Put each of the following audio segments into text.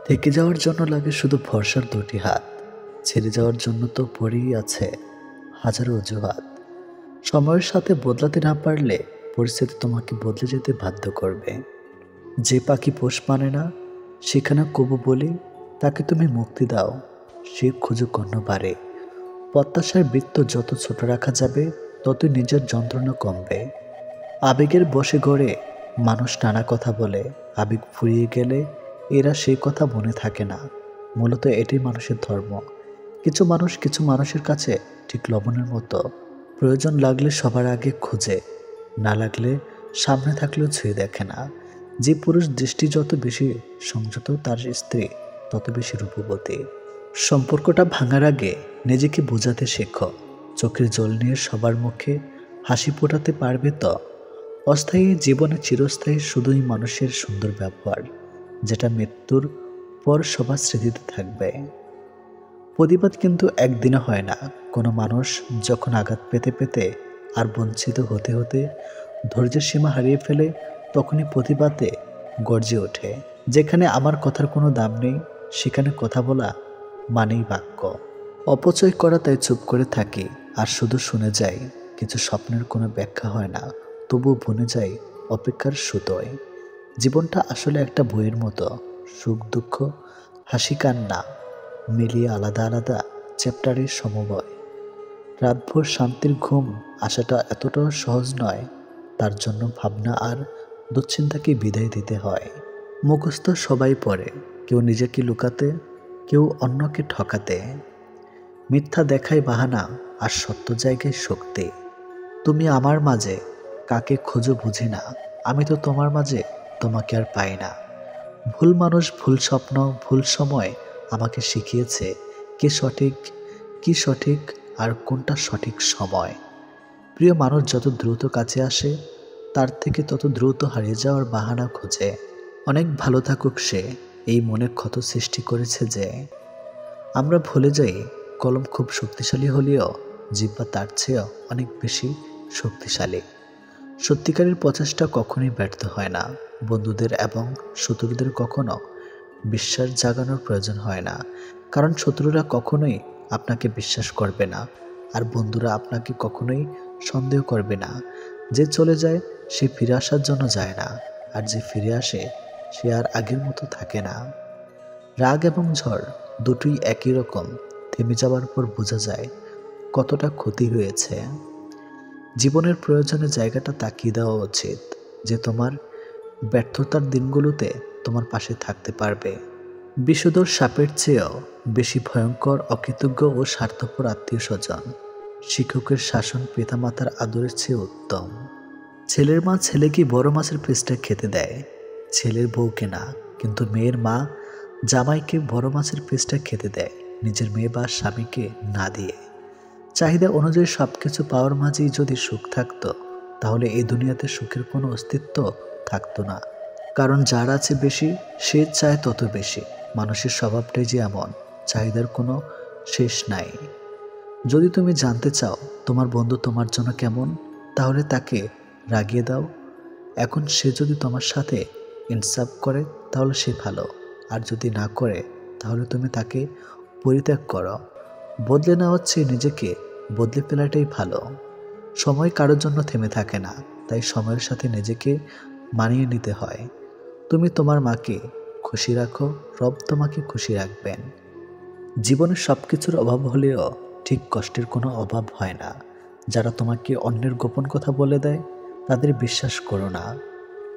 থেকে যাওয়ার জন্য লাগে শুধু ভরসার দুটি হাত, ছেড়ে যাওয়ার জন্য তো পড়েই আছে হাজারো অজুহাত। সময়ের সাথে বদলাতে না পারলে পরিস্থিতি তোমাকে বদলে যেতে বাধ্য করবে। যে পাখি পোষ মানে না সেখানে কবু বলি, তাকে তুমি মুক্তি দাও, সে খুঁজুক অন্য বারে। প্রত্যাশার বৃত্ত যত ছোট রাখা যাবে ততই নিজের যন্ত্রণা কমবে। আবেগের বশে গড়ে মানুষ নানা কথা বলে, আবেগ ফুরিয়ে গেলে এরা সেই কথা মনে থাকে না। মূলত এটাই মানুষের ধর্ম। কিছু মানুষ কিছু মানুষের কাছে ঠিক লবণের মতো, প্রয়োজন লাগলে সবার আগে খোঁজে, না লাগলে সামনে থাকলেও ছুঁয়ে দেখে না। যে পুরুষ দৃষ্টি যত বেশি সংযত তার স্ত্রী তত বেশি রূপবতী। সম্পর্কটা ভাঙার আগে নিজেকে বোঝাতে শেখো, চোখের জল নিয়ে সবার মুখে হাসি ফোটাতে পারবে তো। অস্থায়ী জীবনে চিরস্থায়ী শুধুই মানুষের সুন্দর ব্যবহার, যেটা মৃত্যুর পর সবার স্মৃতিতে থাকবে। প্রতিবাদ কিন্তু একদিনে হয় না। কোনো মানুষ যখন আঘাত পেতে পেতে আর বঞ্চিত হতে হতে ধৈর্যের সীমা হারিয়ে ফেলে, তখনই প্রতিবাদে গর্জে ওঠে। যেখানে আমার কথার কোনো দাম নেই সেখানে কথা বলা মানেই বাক্য। অপচয় করা তাই চুপ করে থাকি আর শুধু শুনে যাই। কিছু স্বপ্নের কোনো ব্যাখ্যা হয় না, তবুও বনে যাই অপেক্ষার সুতোয়। জীবনটা আসলে একটা বইয়ের মতো, সুখ দুঃখ হাসি কান্না মিলিয়ে আলাদা আলাদা চ্যাপ্টারের সমবয়। রাতভর শান্তির ঘুম আসাটা এতটাও সহজ নয়, তার জন্য ভাবনা আর দুশ্চিন্তাকে বিদায় দিতে হয়। মুখস্থ সবাই পড়ে, কেউ নিজেকে লুকাতে, কেউ অন্যকে ঠকাতে। মিথ্যা দেখায় বাহানা আর সত্য জায়গায় শক্তি। তুমি আমার মাঝে কাকে খোঁজো বুঝি না, আমি তো তোমার মাঝে তোমাকে আর পাই না। ভুল মানুষ, ভুল স্বপ্ন, ভুল সময় আমাকে শিখিয়েছে কি সঠিক আর কোনটা সঠিক সময়। প্রিয় মানুষ যত দ্রুত কাছে আসে তার থেকে তত দ্রুত হারিয়ে যাওয়ার বাহানা খোঁজে। অনেক ভালো থাকুক সে, এই মনে ক্ষত সৃষ্টি করেছে যে। আমরা ভুলে যাই কলম খুব শক্তিশালী হলেও জিহ্বা তার চেয়েও অনেক বেশি শক্তিশালী। সত্যিকারের প্রচেষ্টা কখনোই ব্যর্থ হয় না। বন্ধুদের এবং শত্রুদের কখনো বিশ্বাস জাগানোর প্রয়োজন হয় না, কারণ শত্রুরা কখনোই আপনাকে বিশ্বাস করবে না, আর বন্ধুরা আপনাকে কখনোই সন্দেহ করবে না। যে চলে যায় সে ফিরে আসার জন্য যায় না, আর যে ফিরে আসে সে আর আগের মতো থাকে না। রাগ এবং ঝড় দুটোই একই রকম, থেমে যাওয়ার পর বোঝা যায় কতটা ক্ষতি হয়েছে। জীবনের প্রয়োজনে জায়গাটা তাকিয়ে দেওয়া উচিত, যে তোমার ব্যর্থতার দিনগুলোতে তোমার পাশে থাকতে পারবে। বিষধর সাপের চেয়েও বেশি ভয়ঙ্কর অকৃতজ্ঞ ও স্বার্থপর আত্মীয় স্বজন। শিক্ষকের শাসন পিতামাতার আদরের চেয়ে উত্তম। ছেলের মা ছেলেকে বড় মাছের পিসটা খেতে দেয়, ছেলের বউকে না। কিন্তু মেয়ের মা জামাইকে বড় মাছের পিসটা খেতে দেয়, নিজের মেয়ে বা স্বামীকে না দিয়ে। চাহিদা অনুযায়ী সব কিছু পাওয়ার মাঝেই যদি সুখ থাকতো, তাহলে এই দুনিয়াতে সুখের কোনো অস্তিত্ব থাকতো না। কারণ যার আছে বেশি সে চায় তত বেশি। মানুষের স্বভাবটাই যে এমন, চাহিদার কোনো শেষ নাই। যদি তুমি জানতে চাও তোমার বন্ধু তোমার জন্য কেমন, তাহলে তাকে রাগিয়ে দাও। এখন সে যদি তোমার সাথে ইনসাফ করে তাহলে সে ভালো, আর যদি না করে তাহলে তুমি তাকে পরিত্যাগ করো। বদলে নেওয়া হচ্ছে নিজেকে বদলে ফেলাটাই ভালো। সময় কারোর জন্য থেমে থাকে না, তাই সময়ের সাথে নিজেকে মানিয়ে নিতে হয়। তুমি তোমার মাকে খুশি রাখো, রব তোমাকে খুশি রাখবেন। জীবনে সব কিছুর অভাব হলেও ঠিক কষ্টের কোনো অভাব হয় না। যারা তোমাকে অন্যের গোপন কথা বলে দেয় তাদের বিশ্বাস করো না।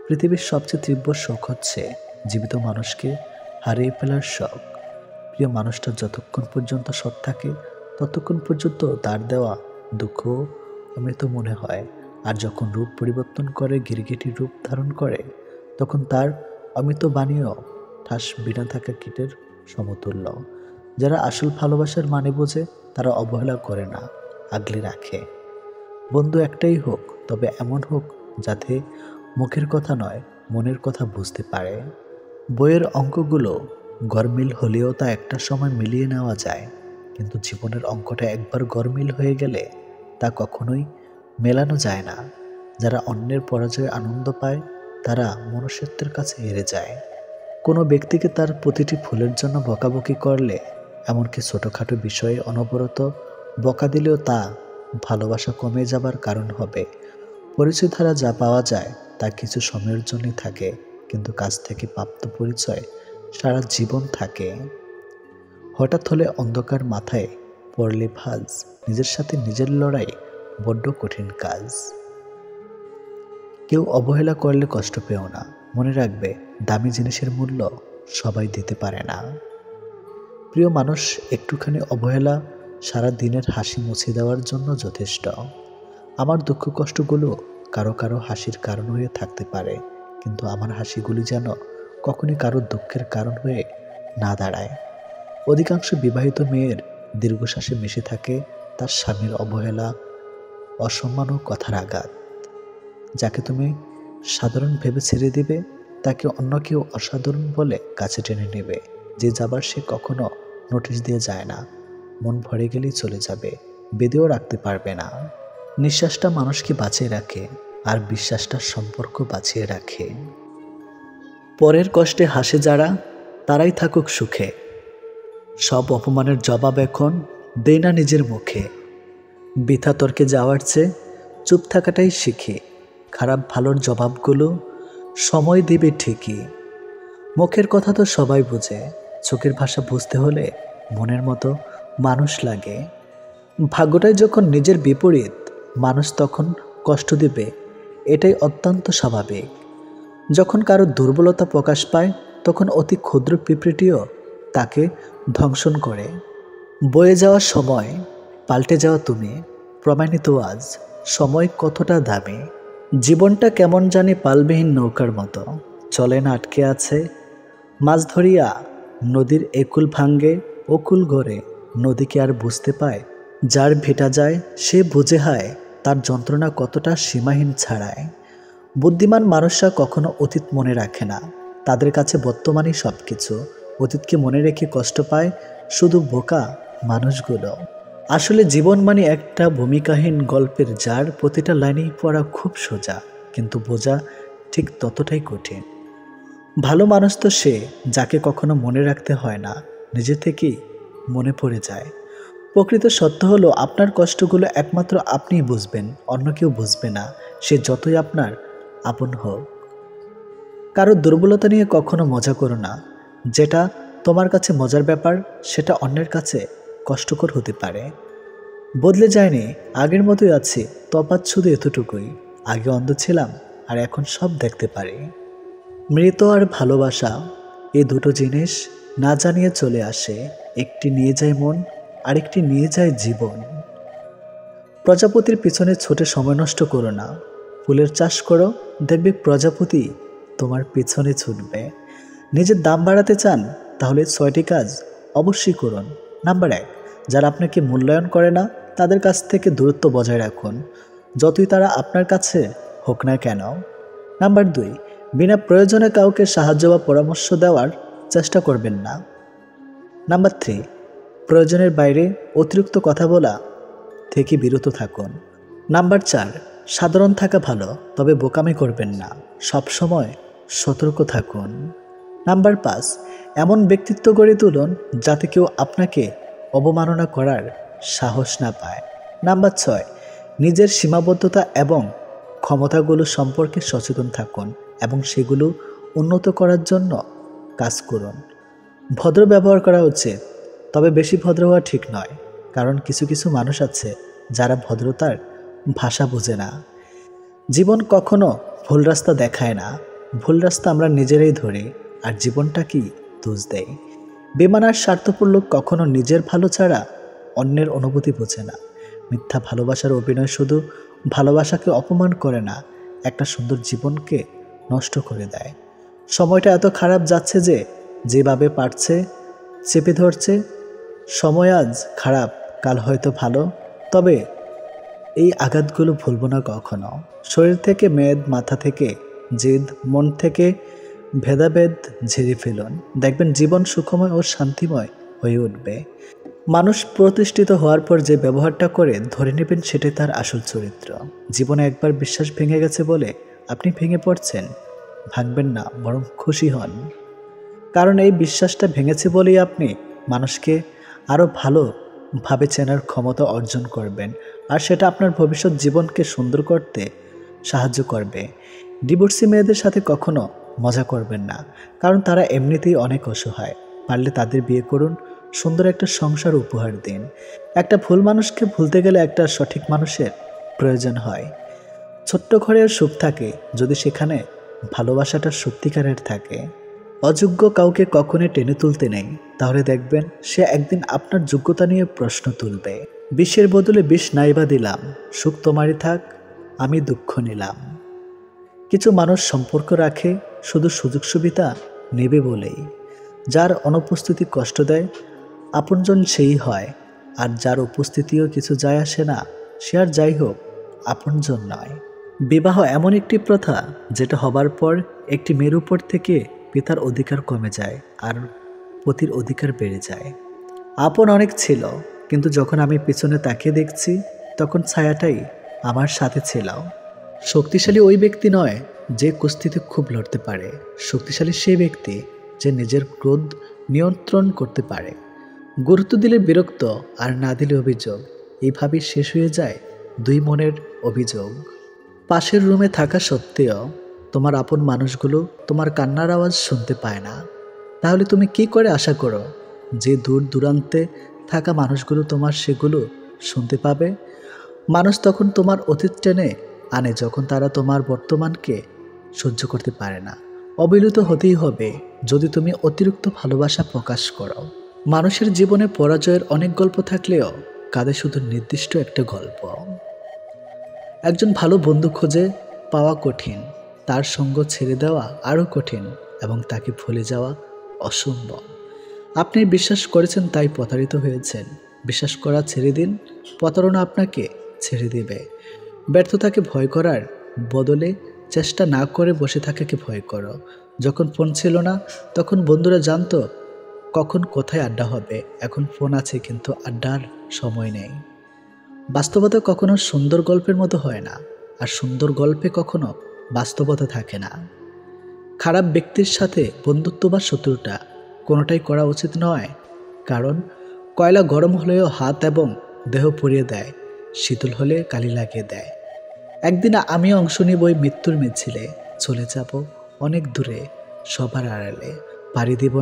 পৃথিবীর সবচেয়ে তীব্র শোক হচ্ছে জীবিত মানুষকে হারিয়ে ফেলার শোক। প্রিয় মানুষটা যতক্ষণ পর্যন্ত সৎ থাকে ততক্ষণ পর্যন্ত তার দেওয়া দুঃখ অমৃত মনে হয়, আর যখন রূপ পরিবর্তন করে গিরগিটির রূপ ধারণ করে তখন তার অমৃত বাণীও ঠাস বিনা থাকা কীটের সমতুল্য। যারা আসল ভালোবাসার মানে বোঝে তারা অবহেলা করে না, আগলে রাখে। বন্ধু একটাই হোক, তবে এমন হোক যাতে মুখের কথা নয় মনের কথা বুঝতে পারে। বইয়ের অঙ্কগুলো গরমিল হলেও তা একটা সময় মিলিয়ে নেওয়া যায়, কিন্তু জীবনের অঙ্কটা একবার গরমিল হয়ে গেলে তা কখনোই মেলানো যায় না। যারা অন্যের পরাজয়ে আনন্দ পায় তারা মনুষ্যত্বের কাছে হেরে যায়। কোনো ব্যক্তিকে তার প্রতিটি ভুলের জন্য বকাবকি করলে, এমনকি ছোটোখাটো বিষয়ে অনবরত বকা দিলেও তা ভালোবাসা কমে যাবার কারণ হবে। পরিচয় দ্বারা যা পাওয়া যায় তা কিছু সময়ের জন্যই থাকে, কিন্তু কাছ থেকে প্রাপ্ত পরিচয় সারা জীবন থাকে। হঠাৎ হলে অন্ধকার মাথায় পড়লে ভাজ, নিজের সাথে নিজের লড়াই বড্ড কঠিন কাজ। কেউ অবহেলা করলে কষ্ট পেও না, মনে রাখবে দামি জিনিসের মূল্য সবাই দিতে পারে না। প্রিয় মানুষ একটুখানি অবহেলা সারা দিনের হাসি মুছে দেওয়ার জন্য যথেষ্ট। আমার দুঃখ কষ্টগুলো কারো কারো হাসির কারণ হয়ে থাকতে পারে, কিন্তু আমার হাসিগুলি যেন কখনই কারো দুঃখের কারণ হয়ে না দাঁড়ায়। অধিকাংশ বিবাহিত মেয়ের দীর্ঘশ্বাসে মিশে থাকে তার স্বামীর অবহেলা, অসম্মান ও কথার আঘাত। যাকে তুমি সাধারণ ভেবে ছেড়ে দিবে, তাকে অন্য কেউ অসাধারণ বলে কাছে টেনে নেবে। যে যাবার সে কখনো নোটিশ দিয়ে যায় না, মন ভরে গেলেই চলে যাবে, বেঁধেও রাখতে পারবে না। নিঃশ্বাসটা মানুষকে বাঁচিয়ে রাখে, আর বিশ্বাসটা সম্পর্ক বাঁচিয়ে রাখে। পরের কষ্টে হাসে যারা, তারাই থাকুক সুখে। সব অপমানের জবাব এখন দেই না নিজের মুখে। বৃথা তর্কে যাওয়ার চেয়ে চুপ থাকাটাই শিখি। খারাপ ভালোর জবাবগুলো সময় দিবে ঠিকই। মুখের কথা তো সবাই বোঝে, চোখের ভাষা বুঝতে হলে মনের মতো মানুষ লাগে। ভাগ্যটাই যখন নিজের বিপরীত, মানুষ তখন কষ্ট দিবে, এটাই অত্যন্ত স্বাভাবিক। যখন কারো দুর্বলতা প্রকাশ পায়, তখন অতি ক্ষুদ্র পিঁপড়েটিও তাকে ধ্বংসন করে। বয়ে যাওয়ার সময়, পাল্টে যাওয়া তুমি, প্রমাণিত আজ সময় কতটা দামি। জীবনটা কেমন জানি পালবিহীন নৌকার মতো, চলে না, আটকে আছে। মাছ ধরিয়া নদীর একুল ভাঙ্গে অকুল গড়ে, নদীকে আর বুঝতে পায় যার ভেটা যায় সে বুঝে হায় তার যন্ত্রণা কতটা সীমাহীন ছাড়ায়। বুদ্ধিমান মানুষরা কখনো অতীত মনে রাখে না, তাদের কাছে বর্তমানই সব কিছু। অতীতকে মনে রেখে কষ্ট পায় শুধু বোকা মানুষগুলো। আসলে জীবন মানে একটা ভূমিকাহীন গল্পের, যার প্রতিটা লাইনেই পড়া খুব সোজা, কিন্তু বোঝা ঠিক ততটাই কঠিন। ভালো মানুষ তো সে যাকে কখনো মনে রাখতে হয় না, নিজে থেকেই মনে পড়ে যায়। প্রকৃত সত্য হলো, আপনার কষ্টগুলো একমাত্র আপনিই বুঝবেন, অন্য কেউ বুঝবে না, সে যতই আপনার আপন হোক। কারো দুর্বলতা নিয়ে কখনো মজা করো না। যেটা তোমার কাছে মজার ব্যাপার, সেটা অন্যের কাছে কষ্টকর হতে পারে। বদলে যায়নি, আগের মতোই আছি, তফাৎ শুধু এতটুকুই, আগে অন্ধ ছিলাম আর এখন সব দেখতে পারি। মৃত আর ভালোবাসা, এই দুটো জিনিস না জানিয়ে চলে আসে। একটি নিয়ে যায় মন, আরেকটি নিয়ে যায় জীবন। প্রজাপতির পিছনে ছোটে সময় নষ্ট করো না, ফুলের চাষ করো, দেখবে প্রজাপতি তোমার পিছনে ছুটবে। নিজের দাম বাড়াতে চান, তাহলে 6টি কাজ অবশ্যই করুন। নাম্বার 1, যারা আপনাকে মূল্যায়ন করে না তাদের কাছ থেকে দূরত্ব বজায় রাখুন, যতই তারা আপনার কাছে হোক না কেন। নাম্বার 2, বিনা প্রয়োজনে কাউকে সাহায্য বা পরামর্শ দেওয়ার চেষ্টা করবেন না। নাম্বার 3, প্রয়োজনের বাইরে অতিরিক্ত কথা বলা থেকে বিরত থাকুন। নাম্বার 4, সাধারণ থাকা ভালো, তবে বোকামি করবেন না, সবসময় সতর্ক থাকুন। নাম্বার 5, এমন ব্যক্তিত্ব গড়ে তুলুন যাতে কেউ আপনাকে অবমাননা করার সাহস না পায়। নাম্বার 6, নিজের সীমাবদ্ধতা এবং ক্ষমতাগুলো সম্পর্কে সচেতন থাকুন এবং সেগুলো উন্নত করার জন্য কাজ করুন। ভদ্র ব্যবহার করা উচিত, তবে বেশি ভদ্র হওয়া ঠিক নয়, কারণ কিছু কিছু মানুষ আছে যারা ভদ্রতার ভাষা বোঝে না। জীবন কখনো ভুল রাস্তা দেখায় না, ভুল রাস্তা আমরা নিজেরাই ধরি, আর জীবনটা কি দোষ দেয়। বেমান আর স্বার্থপর লোক কখনো নিজের ভালো ছাড়া অন্যের অনুভূতি বোঝে না। মিথ্যা ভালোবাসার অভিনয় শুধু ভালোবাসাকে অপমান করে না, একটা সুন্দর জীবনকে নষ্ট করে দেয়। সময়টা এত খারাপ যাচ্ছে যে যেভাবে পারছে চেপে ধরছে। সময় আজ খারাপ, কাল হয়তো ভালো, তবে এই আঘাতগুলো ভুলবো না কখনো। শরীর থেকে মেদ, মাথা থেকে জেদ, মন থেকে ভেদাভেদ ঝেড়ে ফেলুন, দেখবেন জীবন সুখময় ও শান্তিময় হয়ে উঠবে। মানুষ প্রতিষ্ঠিত হওয়ার পর যে ব্যবহারটা করে ধরে নেবেন সেটাই তার আসল চরিত্র। জীবনে একবার বিশ্বাস ভেঙে গেছে বলে আপনি ভেঙে পড়ছেন, ভাঙবেন না, বরং খুশি হন। কারণ এই বিশ্বাসটা ভেঙেছে বলেই আপনি মানুষকে আরও ভালোভাবে চেনার ক্ষমতা অর্জন করবেন, আর সেটা আপনার ভবিষ্যৎ জীবনকে সুন্দর করতে সাহায্য করবে। ডিভোর্সি মেয়েদের সাথে কখনো মজা করবেন না, কারণ তারা এমনিতেই অনেক অসহায়। পারলে তাদের বিয়ে করুন, সুন্দর একটা সংসার উপহার দিন। একটা ভুল মানুষকে ভুলতে গেলে একটা সঠিক মানুষের প্রয়োজন হয়। ছোট্ট ঘরেও সুখ থাকে যদি সেখানে ভালোবাসাটা সত্যিকারের থাকে। অযোগ্য কাউকে কখনোই টেনে তুলতে নেই, তাহলে দেখবেন সে একদিন আপনার যোগ্যতা নিয়ে প্রশ্ন তুলবে। বিষের বদলে বিষ নাইবা দিলাম, সুখ তোমারই থাক, আমি দুঃখ নিলাম। কিছু মানুষ সম্পর্ক রাখে শুধু সুযোগ সুবিধা নেবে বলেই। যার অনুপস্থিতি কষ্ট দেয় আপনজন সেই হয়, আর যার উপস্থিতিও কিছু যায় আসে না সে আর যাই হোক আপনজন নয়। বিবাহ এমন একটি প্রথা যেটা হবার পর একটি মেয়ের উপর থেকে পিতার অধিকার কমে যায় আর পতির অধিকার বেড়ে যায়। আপন অনেক ছিল, কিন্তু যখন আমি পিছনে তাকিয়ে দেখছি তখন ছায়াটাই আমার সাথে ছিল। শক্তিশালী ওই ব্যক্তি নয় যে কুস্তিতে খুব লড়তে পারে, শক্তিশালী সেই ব্যক্তি যে নিজের ক্রোধ নিয়ন্ত্রণ করতে পারে। গুরুত্ব দিলে বিরক্ত, আর না দিলে অভিযোগ, এইভাবেই শেষ হয়ে যায় দুই মনের অভিযোগ। পাশের রুমে থাকা সত্ত্বেও তোমার আপন মানুষগুলো তোমার কান্নার আওয়াজ শুনতে পায় না। তাহলে তুমি কি করে আশা করো যে দূর দূরান্তে থাকা মানুষগুলো তোমার সেগুলো শুনতে পাবে? মানুষ তখন তোমার অতীত টেনে আনে যখন তারা তোমার বর্তমানকে সহ্য করতে পারে না। অবিরত হতেই হবে যদি তুমি অতিরিক্ত ভালোবাসা প্রকাশ করো। মানুষের জীবনে পরাজয়ের অনেক গল্প থাকলেও কাঁধে শুধু নির্দিষ্ট একটা গল্প। একজন ভালো বন্ধু খুঁজে পাওয়া কঠিন, তার সঙ্গ ছেড়ে দেওয়া আরও কঠিন, এবং তাকে ভুলে যাওয়া অসম্ভব। আপনি বিশ্বাস করেছেন তাই প্রতারিত হয়েছেন। বিশ্বাস করা ছেড়ে দিন, প্রতারণা আপনাকে ছেড়ে দেবে। ব্যর্থতাকে ভয় করার বদলে চেষ্টা না করে বসে থাকাকে ভয় করো। যখন ফোন ছিল না তখন বন্ধুরা জানতো কখন কোথায় আড্ডা হবে। এখন ফোন আছে কিন্তু আড্ডার সময় নেই। বাস্তবতা কখনো সুন্দর গল্পের মতো হয় না, আর সুন্দর গল্পে কখনো বাস্তবতা থাকে না। খারাপ ব্যক্তির সাথে বন্ধুত্ব বা শত্রুতা কোনোটাই করা উচিত নয়, কারণ কয়লা গরম হলেও হাত এবং দেহ পুড়িয়ে দেয়, শীতল হলে কালি লাগিয়ে দেয়। একদিন আমি অংশ নিব ওই মৃত্যুর মিছিলে, চলে যাব অনেক দূরে, সবার আড়ালে। পাড়ি দিব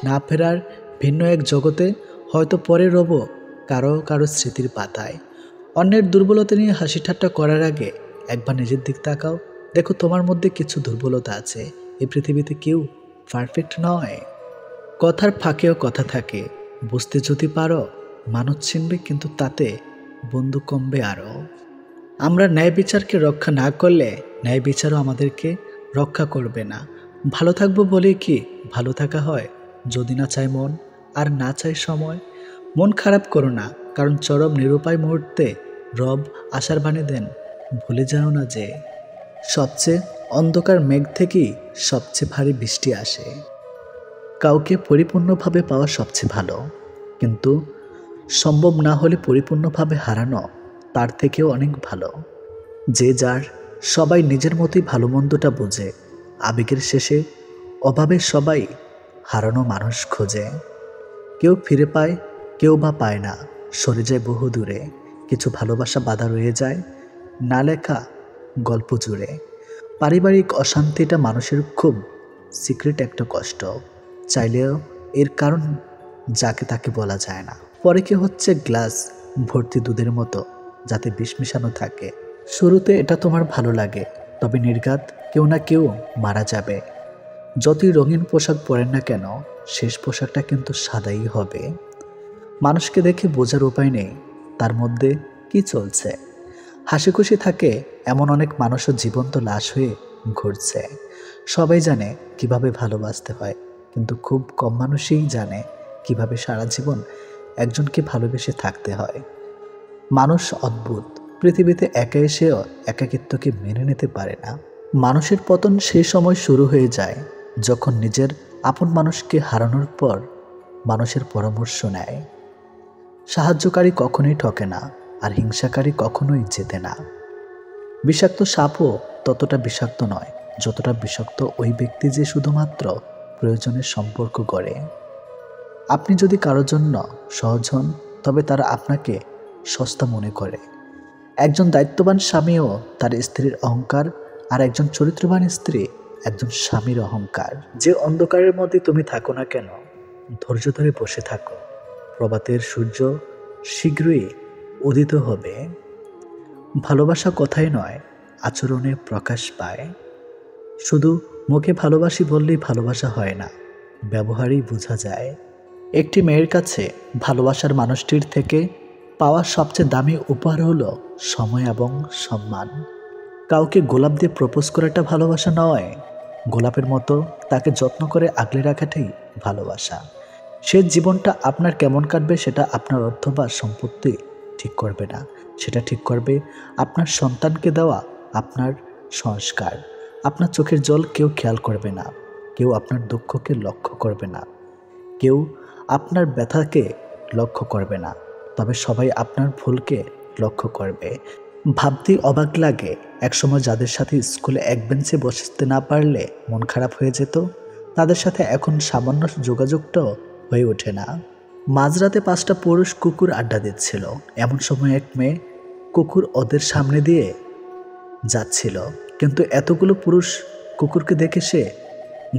না ফেরার ভিন্ন এক জগতে, হয়তো পরে রব কারো কারো স্মৃতির পাতায়। অন্যের দুর্বলতা নিয়ে হাসি ঠাট্টা করার আগে একবার নিজের দিক তাকাও, দেখো তোমার মধ্যে কিছু দুর্বলতা আছে। এই পৃথিবীতে কেউ পারফেক্ট নয়। কথার ফাঁকেও কথা থাকে, বুঝতে যদি পারো মানুষ চিনবে, কিন্তু তাতে বন্ধু কমবে আরও। আমরা ন্যায় বিচারকে রক্ষা না করলে ন্যায় বিচারও আমাদেরকে রক্ষা করবে না। ভালো থাকবো বলে কি ভালো থাকা হয়? যদি না চায় মন আর না চায় সময়। মন খারাপ করো না, কারণ চরম নিরুপায় মুহূর্তে রব আশার বাণী দেন, ভুলে যাও না যে সবচেয়ে অন্ধকার মেঘ থেকেই সবচেয়ে ভারী বৃষ্টি আসে। কাউকে পরিপূর্ণভাবে পাওয়া সবচেয়ে ভালো, কিন্তু সম্ভব না হলে পরিপূর্ণভাবে হারানো তার থেকেও অনেক ভালো। যে যার সবাই নিজের মতোই ভালো মন্দটা বোঝে। আবেগের শেষে অভাবে সবাই হারানো মানুষ খোঁজে। কেউ ফিরে পায়, কেউ বা পায় না, সরে যায় বহু দূরে। কিছু ভালোবাসা বাধা রয়ে যায় না লেখা গল্প জুড়ে। পারিবারিক অশান্তিটা মানুষের খুব সিক্রেট একটা কষ্ট, চাইলেও এর কারণ যাকে তাকে বলা যায় না। পরে কি হচ্ছে গ্লাস ভর্তি দুধের মতো, যাতে বিষ মিশানো থাকে। শুরুতে এটা তোমার ভালো লাগে, তবে নির্ঘাত কেউ না কেউ মারা যাবে। যতই রঙিন পোশাক পরেন না কেন, শেষ পোশাকটা কিন্তু সাদাই হবে। মানুষকে দেখে বোঝার উপায় নেই তার মধ্যে কি চলছে। হাসি খুশি থাকে এমন অনেক মানুষও জীবন্ত লাশ হয়ে ঘুরছে। সবাই জানে কিভাবে ভালোবাসতে হয়, কিন্তু খুব কম মানুষই জানে কিভাবে সারা জীবন একজনকে ভালোবেসে থাকতে হয়। মানুষ অদ্ভুত, পৃথিবীতে একা এসেও একাকিত্বকে মেনে নিতে পারে না। মানুষের পতন সেই সময় শুরু হয়ে যায় যখন নিজের আপন মানুষকে হারানোর পর মানুষের পরামর্শ নেয়। সাহায্যকারী কখনোই ঠকে না, আর হিংসাকারী কখনোই জেতে না। বিষাক্ত সাপও ততটা বিষাক্ত নয় যতটা বিষাক্ত ওই ব্যক্তি যে শুধুমাত্র প্রয়োজনের সম্পর্ক গড়ে। আপনি যদি কারোর জন্য সহজ হন, তবে তারা আপনাকে সস্তা মনে করে। একজন দায়িত্ববান স্বামীও তার স্ত্রীর অহংকার, আর একজন চরিত্রবান স্ত্রী একজন স্বামীর অহংকার। যে অন্ধকারের মধ্যে তুমি থাকো না কেন, ধৈর্য ধরে বসে থাকো। প্রভাতের সূর্য শীঘ্রই উদিত হবে। ভালোবাসা কথাই নয়, আচরণে প্রকাশ পায়। শুধু মুখে ভালোবাসি বললেই ভালোবাসা হয় না, ব্যবহারই বোঝা যায়। একটি মেয়ের কাছে ভালোবাসার মানুষটির থেকে পাওয়া সবচেয়ে দামি উপহার হলো সময় এবং সম্মান। কাউকে গোলাপ দিয়ে প্রপোজ করাটা ভালোবাসা নয়, গোলাপের মতো তাকে যত্ন করে আগলে রাখাটাই ভালোবাসা। সে জীবনটা আপনার কেমন কাটবে সেটা আপনার অর্থ বা সম্পত্তি ঠিক করবে না, সেটা ঠিক করবে আপনার সন্তানকে দেওয়া আপনার সংস্কার। আপনার চোখের জল কেউ খেয়াল করবে না, কেউ আপনার দুঃখকে লক্ষ্য করবে না, কেউ আপনার ব্যথাকে লক্ষ্য করবে না, তবে সবাই আপনার ভুলকে লক্ষ্য করবে। ভাবতেই অবাক লাগে, একসময় যাদের সাথে স্কুলে এক বেঞ্চে বসতে না পারলে মন খারাপ হয়ে যেত, তাদের সাথে এখন সামান্য যোগাযোগটাও হয়ে ওঠে না। মাঝরাতে 5টা পুরুষ কুকুর আড্ডা দিচ্ছিল। এমন সময় এক মেয়ে কুকুর ওদের সামনে দিয়ে যাচ্ছিল, কিন্তু এতগুলো পুরুষ কুকুরকে দেখে সে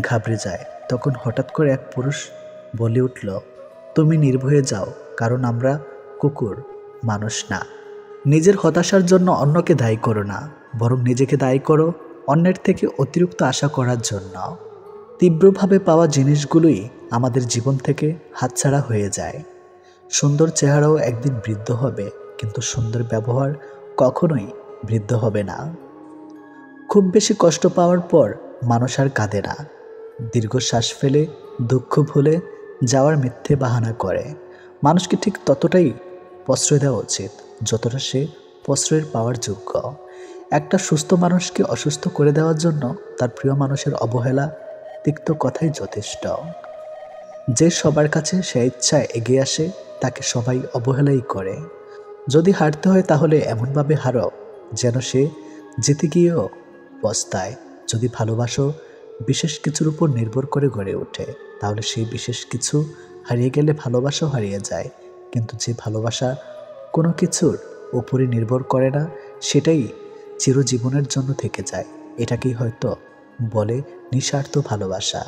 ঘাবড়ে যায়। তখন হঠাৎ করে এক পুরুষ বলে উঠল, তুমি নির্ভয়ে যাও, কারণ আমরা কুকুর, মানুষ না। নিজের হতাশার জন্য অন্যকে দায়ী করো না, বরং নিজেকে দায়ী করো অন্যের থেকে অতিরিক্ত আশা করার জন্য। তীব্রভাবে পাওয়া জিনিসগুলোই আমাদের জীবন থেকে হাতছাড়া হয়ে যায়। সুন্দর চেহারাও একদিন বৃদ্ধ হবে, কিন্তু সুন্দর ব্যবহার কখনোই বৃদ্ধ হবে না। খুব বেশি কষ্ট পাওয়ার পর মানুষ আর কাঁদে না, দীর্ঘশ্বাস ফেলে দুঃখ ভুলে যাওয়ার মিথ্যে বাহানা করে। মানুষকে ঠিক ততটাই প্রশ্রয় দেওয়া উচিত যতটা সে প্রশ্রয়ের পাওয়ার যোগ্য। একটা সুস্থ মানুষকে অসুস্থ করে দেওয়ার জন্য তার প্রিয় মানুষের অবহেলা, তিক্ত কথাই যথেষ্ট। যে সবার কাছে সে ইচ্ছায় এগিয়ে আসে, তাকে সবাই অবহেলাই করে। যদি হারতে হয় তাহলে এমনভাবে হারো যেন সে জিতে গিয়েও পস্তায়। যদি ভালোবাসো বিশেষ কিছুর উপর নির্ভর করে গড়ে ওঠে, তাহলে সেই বিশেষ কিছু হারিয়ে গেলে ভালোবাসাও হারিয়ে যায়। কিন্তু যে ভালোবাসা কোনো কিছুর উপরে নির্ভর করে না, সেটাই চিরজীবনের জন্য থেকে যায়। এটাকেই হয়তো বলে নিঃস্বার্থ ভালোবাসা।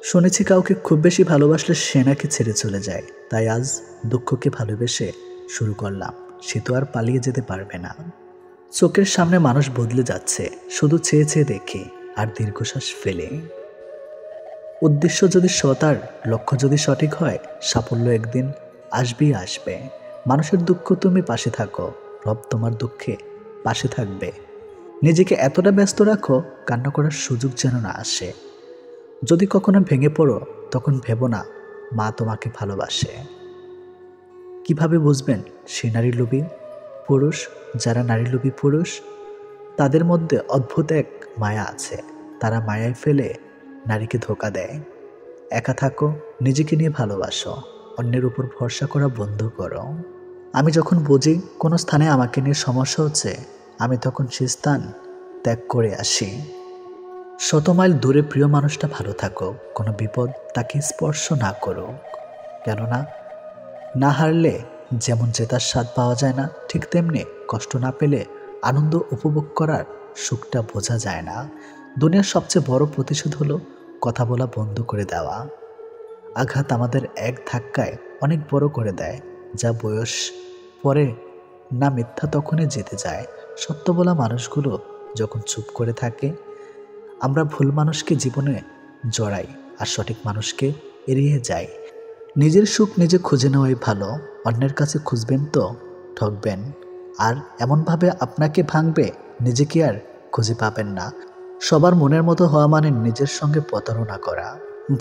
শুনেছি কাউকে খুব বেশি ভালোবাসলে সে নাকি ছেড়ে চলে যায়। তাই আজ দুঃখকে ভালোবেসে শুরু করলাম, সে তো আর পালিয়ে যেতে পারবে না। চোখের সামনে মানুষ বদলে যাচ্ছে, শুধু চেয়ে চেয়ে দেখি আর দীর্ঘশ্বাস ফেলে। উদ্দেশ্য যদি সৎ আর লক্ষ্য যদি সঠিক হয়, সাফল্য একদিন আসবেই আসবে। মানুষের দুঃখ তুমি পাশে থাকো, রব তোমার দুঃখে পাশে থাকবে। নিজেকে এতটা ব্যস্ত রাখো কান্না করার সুযোগ যেন না আসে। যদি কখনো ভেঙে পড়ো, তখন ভেবো না মা তোমাকে ভালোবাসে। কিভাবে বুঝবেন সে নারী লোভী পুরুষ? যারা নারী লোভী পুরুষ, তাদের মধ্যে অদ্ভুত এক মায়া আছে। তারা মায়ায় ফেলে নারীকে ধোঁকা দেয়। একা থাকো, নিজেকে নিয়ে ভালোবাসো, অন্যের উপর ভরসা করা বন্ধ করো। আমি যখন বুঝি কোনো স্থানে আমাকে নিয়ে সমস্যা হচ্ছে, আমি তখন সে স্থান ত্যাগ করে আসি। 100 মাইল দূরে প্রিয় মানুষটা ভালো থাকো, কোনো বিপদ তাকে স্পর্শ না করো। কেননা না হারলে যেমন জেতার স্বাদ পাওয়া যায় না, ঠিক তেমনি কষ্ট না পেলে আনন্দ উপভোগ করার সুখটা বোঝা যায় না। দুনিয়ার সবচেয়ে বড় প্রতিশোধ হলো কথা বলা বন্ধ করে দেওয়া। আঘাত আমাদের এক ধাক্কায় অনেক বড় করে দেয়, যা বয়স পরে না মিথ্যা তখনই জিতে যায়। সত্য বলা মানুষগুলো যখন চুপ করে থাকে, আমরা ভুল মানুষকে জীবনে জড়াই আর সঠিক মানুষকে এড়িয়ে যাই। নিজের সুখ নিজে খুঁজে নেওয়াই ভালো। অন্যের কাছে খুঁজবেন তো ঠকবেন, আর এমনভাবে আপনাকে ভাঙবে নিজেকে আর খুঁজে পাবেন না। সবার মনের মতো হওয়া মানে নিজের সঙ্গে প্রতারণা করা।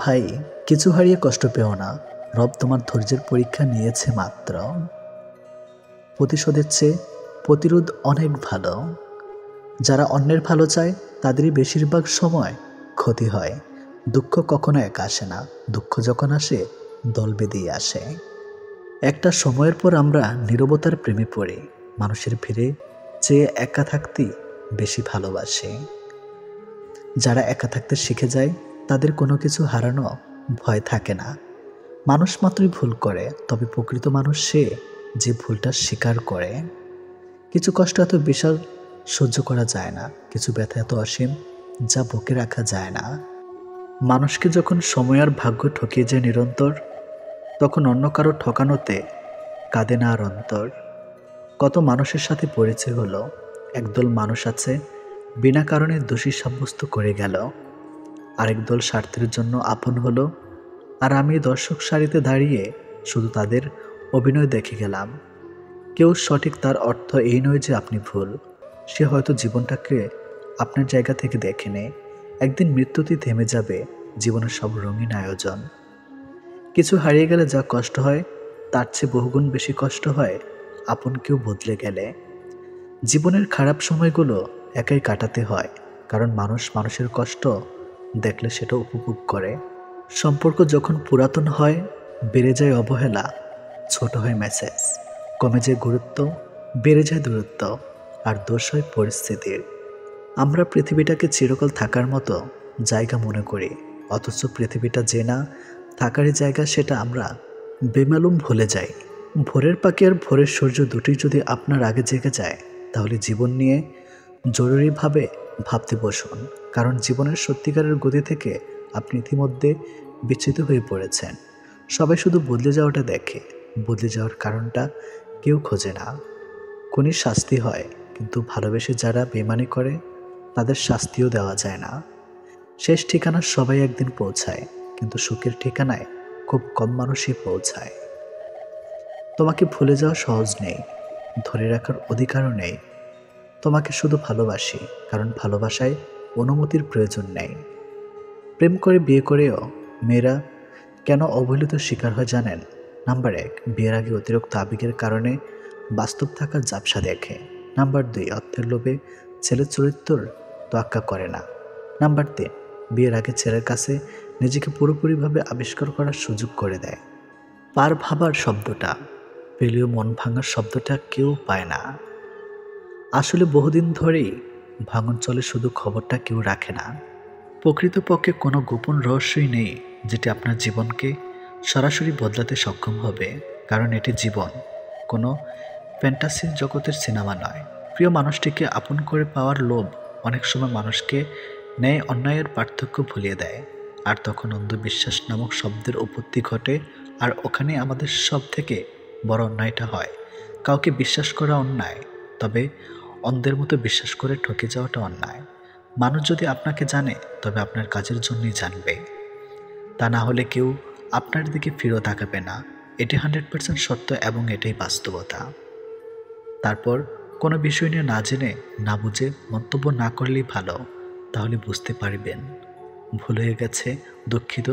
ভাই, কিছু হারিয়ে কষ্ট পেও না, রব তোমার ধৈর্যের পরীক্ষা নিয়েছে মাত্র। প্রতিশোধের চেয়ে প্রতিরোধ অনেক ভালো। যারা অন্যের ভালো চায় তাদেরই বেশিরভাগ সময় ক্ষতি হয়। দুঃখ কখনো একা আসে না, দুঃখ যখন আসে দল বেঁধেই আসে। একটা সময়ের পর আমরা নীরবতার প্রেমে পড়ি, মানুষের ভিড়ে চেয়ে একা থাকতেই বেশি ভালোবাসে। যারা একা থাকতে শিখে যায় তাদের কোনো কিছু হারানো ভয় থাকে না। মানুষ মাত্রই ভুল করে, তবে প্রকৃত মানুষ সে যে ভুলটা স্বীকার করে। কিছু কষ্ট এত বিশাল সহ্য করা যায় না, কিছু ব্যথা এত অসীম যা বুকে রাখা যায় না। মানুষকে যখন সময় আর ভাগ্য ঠকিয়ে যায় নিরন্তর, তখন অন্য কারো ঠকানোতে কাঁদে না আর অন্তর। কত মানুষের সাথে পরিচয় হলো, একদল মানুষ আছে বিনা কারণে দোষী সাব্যস্ত করে গেল, আরেক দল স্বার্থের জন্য আপন হলো, আর আমি দর্শক সারিতে দাঁড়িয়ে শুধু তাদের অভিনয় দেখে গেলাম। কেউ সঠিক, তার অর্থ এই নয় যে আপনি ভুল। সে হয়তো জীবনটাকে আপনার জায়গা থেকে দেখে নেয়। একদিন মৃত্যুতে থেমে যাবে জীবনের সব রঙিন আয়োজন। কিছু হারিয়ে গেলে যা কষ্ট হয়, তার চেয়ে বহুগুণ বেশি কষ্ট হয় আপন কেউ বদলে গেলে। জীবনের খারাপ সময়গুলো একাই কাটাতে হয়, কারণ মানুষ মানুষের কষ্ট দেখলে সেটা উপভোগ করে। সম্পর্ক যখন পুরাতন হয়, বেড়ে যায় অবহেলা, ছোট হয় মেসেজ, কমে যায় গুরুত্ব, বেড়ে যায় দূরত্ব, আর দোষ হয় পরিস্থিতির। আমরা পৃথিবীটাকে চিরকাল থাকার মতো জায়গা মনে করি, অথচ পৃথিবীটা যে না থাকারই জায়গা সেটা আমরা বেমালুম ভুলে যাই। ভোরের পাখি আর ভোরের সূর্য দুটি যদি আপনার আগে জেগে যায়, তাহলে জীবন নিয়ে জরুরিভাবে ভাবতে বসুন, কারণ জীবনের সত্যিকারের গতি থেকে আপনি ইতিমধ্যে বিচ্যুত হয়ে পড়েছেন। সবাই শুধু বদলে যাওয়াটা দেখে, বদলে যাওয়ার কারণটা কেউ খোঁজে না। খুনির শাস্তি হয়, কিন্তু ভালোবেসে যারা বেইমানি করে তাদের শাস্তিও দেওয়া যায় না। শেষ ঠিকানা সবাই একদিন পৌঁছায়, কিন্তু সুখের ঠিকানায় খুব কম মানুষই পৌঁছায়। তোমাকে ভুলে যাওয়া সহজ নেই, ধরে রাখার অধিকারও নেই। তোমাকে শুধু ভালোবাসি, কারণ ভালোবাসায় অনুমতির প্রয়োজন নেই। প্রেম করে বিয়ে করেও মেয়েরা কেন অবহেলিত শিকার হয় জানেন? নাম্বার 1, বিয়ের আগে অতিরিক্ত আবেগের কারণে বাস্তব থাকার ঝাপসা দেখে। নাম্বার 2, অর্থের লোভে ছেলের চরিত্রের তোয়াক্কা করে না। নাম্বার 3, বিয়ের আগে ছেলের কাছে নিজেকে পুরোপুরিভাবে আবিষ্কার করার সুযোগ করে দেয়। পার ভাবার শব্দটা পেলেও মন ভাঙার শব্দটা কেউ পায় না। আসলে বহুদিন ধরেই ভাঙন চলে, শুধু খবরটা কেউ রাখে না। প্রকৃতপক্ষে কোনো গোপন রহস্যই নেই যেটি আপনার জীবনকে সরাসরি বদলাতে সক্ষম হবে, কারণ এটি জীবন, কোনো ফ্যান্টাসির জগতের সিনেমা নয়। প্রিয় মানুষটিকে আপন করে পাওয়ার লোভ অনেক সময় মানুষকে ন্যায় অন্যায়ের পার্থক্য ভুলিয়ে দেয়, আর তখন অন্ধবিশ্বাস নামক শব্দের উৎপত্তি ঘটে। আর ওখানে আমাদের সব থেকে বড় অন্যায়টা হয়। কাউকে বিশ্বাস করা অন্যায়, তবে অন্ধের মতো বিশ্বাস করে ঠকে যাওয়াটা অন্যায়। মানুষ যদি আপনাকে জানে, তবে আপনার কাজের জন্যই জানবে, তা না হলে কেউ আপনার দিকে ফিরেও তাকাবে না। এটি 100% সত্য এবং এটাই বাস্তবতা। তারপর কোনো বিষয় নিয়ে না জেনে না বুঝে মন্তব্য না করলেই ভালো, তাহলে বুঝতে পারবেন ভুল হয়ে গেছে। দুঃখিত,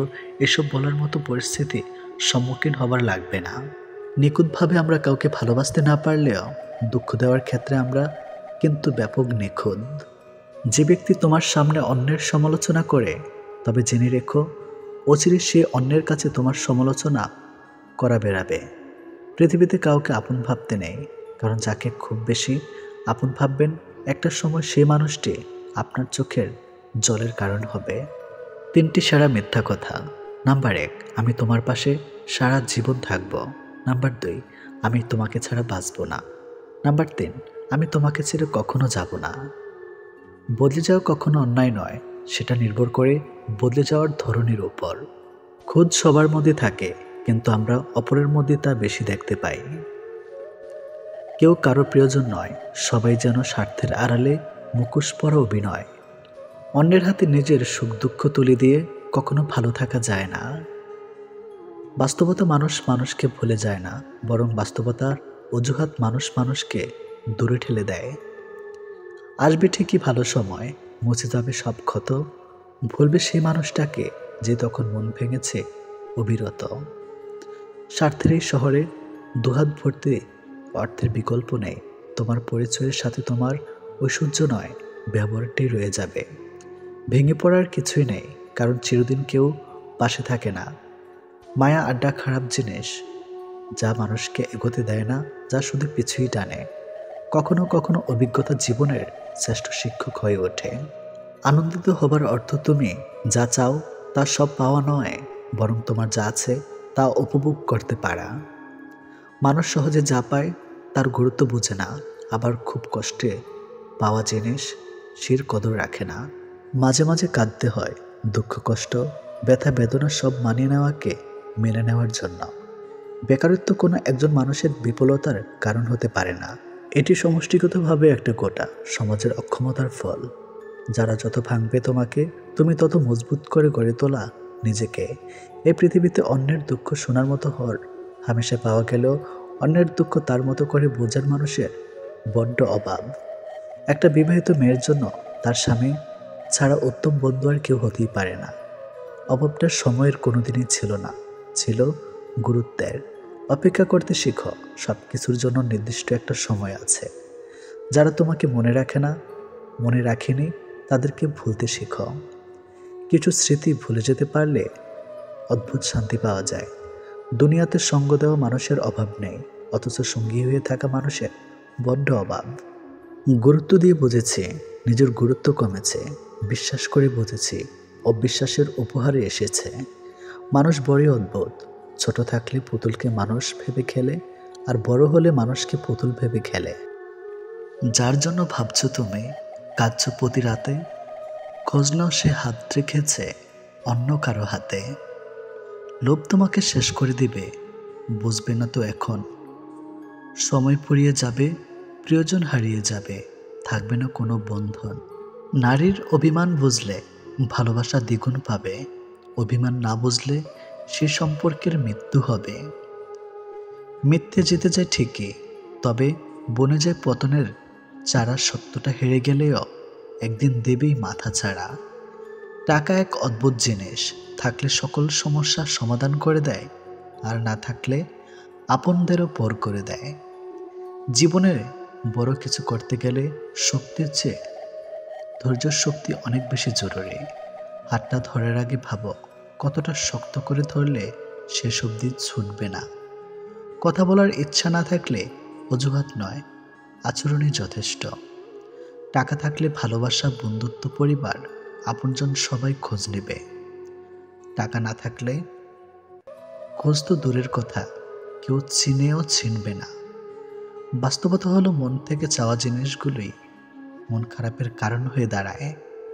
এসব বলার মতো পরিস্থিতি সম্মুখীন হবার লাগবে না। নিখুঁতভাবে আমরা কাউকে ভালোবাসতে না পারলেও দুঃখ দেওয়ার ক্ষেত্রে আমরা কিন্তু ব্যাপক নিখুঁত। যে ব্যক্তি তোমার সামনে অন্যের সমালোচনা করে, তবে জেনে রেখো অচিরে সে অন্যের কাছে তোমার সমালোচনা করা বেড়াবে। পৃথিবীতে কাউকে আপন ভাবতে নেই, কারণ যাকে খুব বেশি আপন ভাববেন, একটা সময় সে মানুষটি আপনার চোখের জলের কারণ হবে। 3টি সেরা মিথ্যা কথা। নাম্বার 1, আমি তোমার পাশে সারা জীবন থাকব। নাম্বার 2, আমি তোমাকে ছাড়া বাঁচব না। নাম্বার 3, আমি তোমাকে ছেড়ে কখনো যাব না। বদলে যাওয়া কখনো অন্যায় নয়, সেটা নির্ভর করে বদলে যাওয়ার ধরনের উপর। খোঁজ সবার মধ্যে থাকে, কিন্তু আমরা অপরের মধ্যে তা বেশি দেখতে পাই। কেউ কারো প্রিয়জন নয়, সবাই যেন স্বার্থের আড়ালে মুখোশ পরা অভিনয়। অন্যের হাতে নিজের সুখ দুঃখ তুলে দিয়ে কখনো ভালো থাকা যায় না। বাস্তবতা মানুষ মানুষকে ভুলে যায় না, বরং বাস্তবতার অজুহাত মানুষ মানুষকে দূরে ঠেলে দেয়। আসবে ঠিকই ভালো সময়, মুছে যাবে সব ক্ষত, ভুলবে সেই মানুষটাকে যে তখন মন ভেঙেছে অবিরত। স্বার্থের এই শহরে দুহাত ভর্তি অর্থের বিকল্প নেই। তোমার পরিচয়ের সাথে তোমার ঐশ্বর্য নয়, ব্যবহারটাই রয়ে যাবে। ভেঙে পড়ার কিছুই নেই, কারণ চিরদিন কেউ পাশে থাকে না। মায়া আড্ডা খারাপ জিনিস, যা মানুষকে এগোতে দেয় না, যা শুধু পিছুই টানে। কখনো কখনো অভিজ্ঞতা জীবনের শ্রেষ্ঠ শিক্ষক হয়ে ওঠে। আনন্দিত হবার অর্থ তুমি যা চাও তা সব পাওয়া নয়, বরং তোমার যা আছে তা উপভোগ করতে পারা। মানুষ সহজে যা পায় তার গুরুত্ব বোঝে না, আবার খুব কষ্টে পাওয়া জিনিস শির কদর রাখে না। মাঝে মাঝে কাঁদতে হয়, দুঃখ কষ্ট ব্যথা বেদনা সব মানিয়ে নেওয়াকে মেনে নেওয়ার জন্য। বেকারত্ব কোনো একজন মানুষের বিফলতার কারণ হতে পারে না, এটি সমষ্টিগতভাবে একটা গোটা সমাজের অক্ষমতার ফল। যারা যত ভাঙবে তোমাকে, তুমি তত মজবুত করে গড়ে তোলা নিজেকে। এই পৃথিবীতে অন্যের দুঃখ শোনার মতো হর হামেশা পাওয়া গেলেও অন্যের দুঃখ তার মতো করে বোঝার মানুষের বড্ড অভাব। একটা বিবাহিত মেয়ের জন্য তার স্বামী ছাড়া উত্তম বন্ধু আর কেউ হতেই পারে না। অভাবটা সময়ের কোনোদিনই ছিল না, ছিল গুরুত্বের। অপেক্ষা করতে শিখো, সব কিছুর জন্য নির্দিষ্ট একটা সময় আছে। যারা তোমাকে মনে রাখে না, মনে রাখেনি, তাদেরকে ভুলতে শিখো। কিছু স্মৃতি ভুলে যেতে পারলে অদ্ভুত শান্তি পাওয়া যায়। দুনিয়াতে সঙ্গ দেওয়া মানুষের অভাব নেই, অথচ সঙ্গী হয়ে থাকা মানুষের বড্ড অভাব। গুরুত্ব দিয়ে বুঝেছি নিজের গুরুত্ব কমেছে, বিশ্বাস করে বুঝেছি অবিশ্বাসের উপহারে এসেছে। মানুষ বড়ই অদ্ভুত, ছোট থাকলে পুতুলকে মানুষ ভেবে খেলে, আর বড় হলে মানুষকে পুতুল ভেবে খেলে। যার জন্য ভাবছো তুমি, কাঁদছো প্রতি রাতে, খোঁজ নাও সে হাত রেখেছে অন্য কারো হাতে। লোভ তোমাকে শেষ করে দিবে, বুঝবে না তো এখন। সময় ফুরিয়ে যাবে, প্রিয়জন হারিয়ে যাবে, থাকবে না কোনো বন্ধন। নারীর অভিমান বুঝলে ভালোবাসা দ্বিগুণ পাবে, অভিমান না বুঝলে সে সম্পর্কের মৃত্যু হবে। মিথ্যে জিতে যায় ঠিকই, তবে বনে যায় পতনের চারা। সত্যটা হেরে গেলেও একদিন দেবেই মাথা ছাড়া। টাকা এক অদ্ভুত জিনিস, থাকলে সকল সমস্যার সমাধান করে দেয়, আর না থাকলে আপনদেরও পর করে দেয়। জীবনে বড় কিছু করতে গেলে শক্তির চেয়ে ধৈর্য শক্তি অনেক বেশি জরুরি। হাতটা ধরার আগে ভাবো কতটা শক্ত করে ধরলে শেষ অবধি ছুটবে না। কথা বলার ইচ্ছা না থাকলে অজুহাত নয়, আচরণই যথেষ্ট। টাকা থাকলে ভালোবাসা, বন্ধুত্ব, পরিবার, আপনজন সবাই খোঁজ নেবে। টাকা না থাকলে খোঁজ তো দূরের কথা, কেউ চিনেও চিনবে না। বাস্তবতা হলো মন থেকে চাওয়া জিনিসগুলোই মন খারাপের কারণ হয়ে দাঁড়ায়।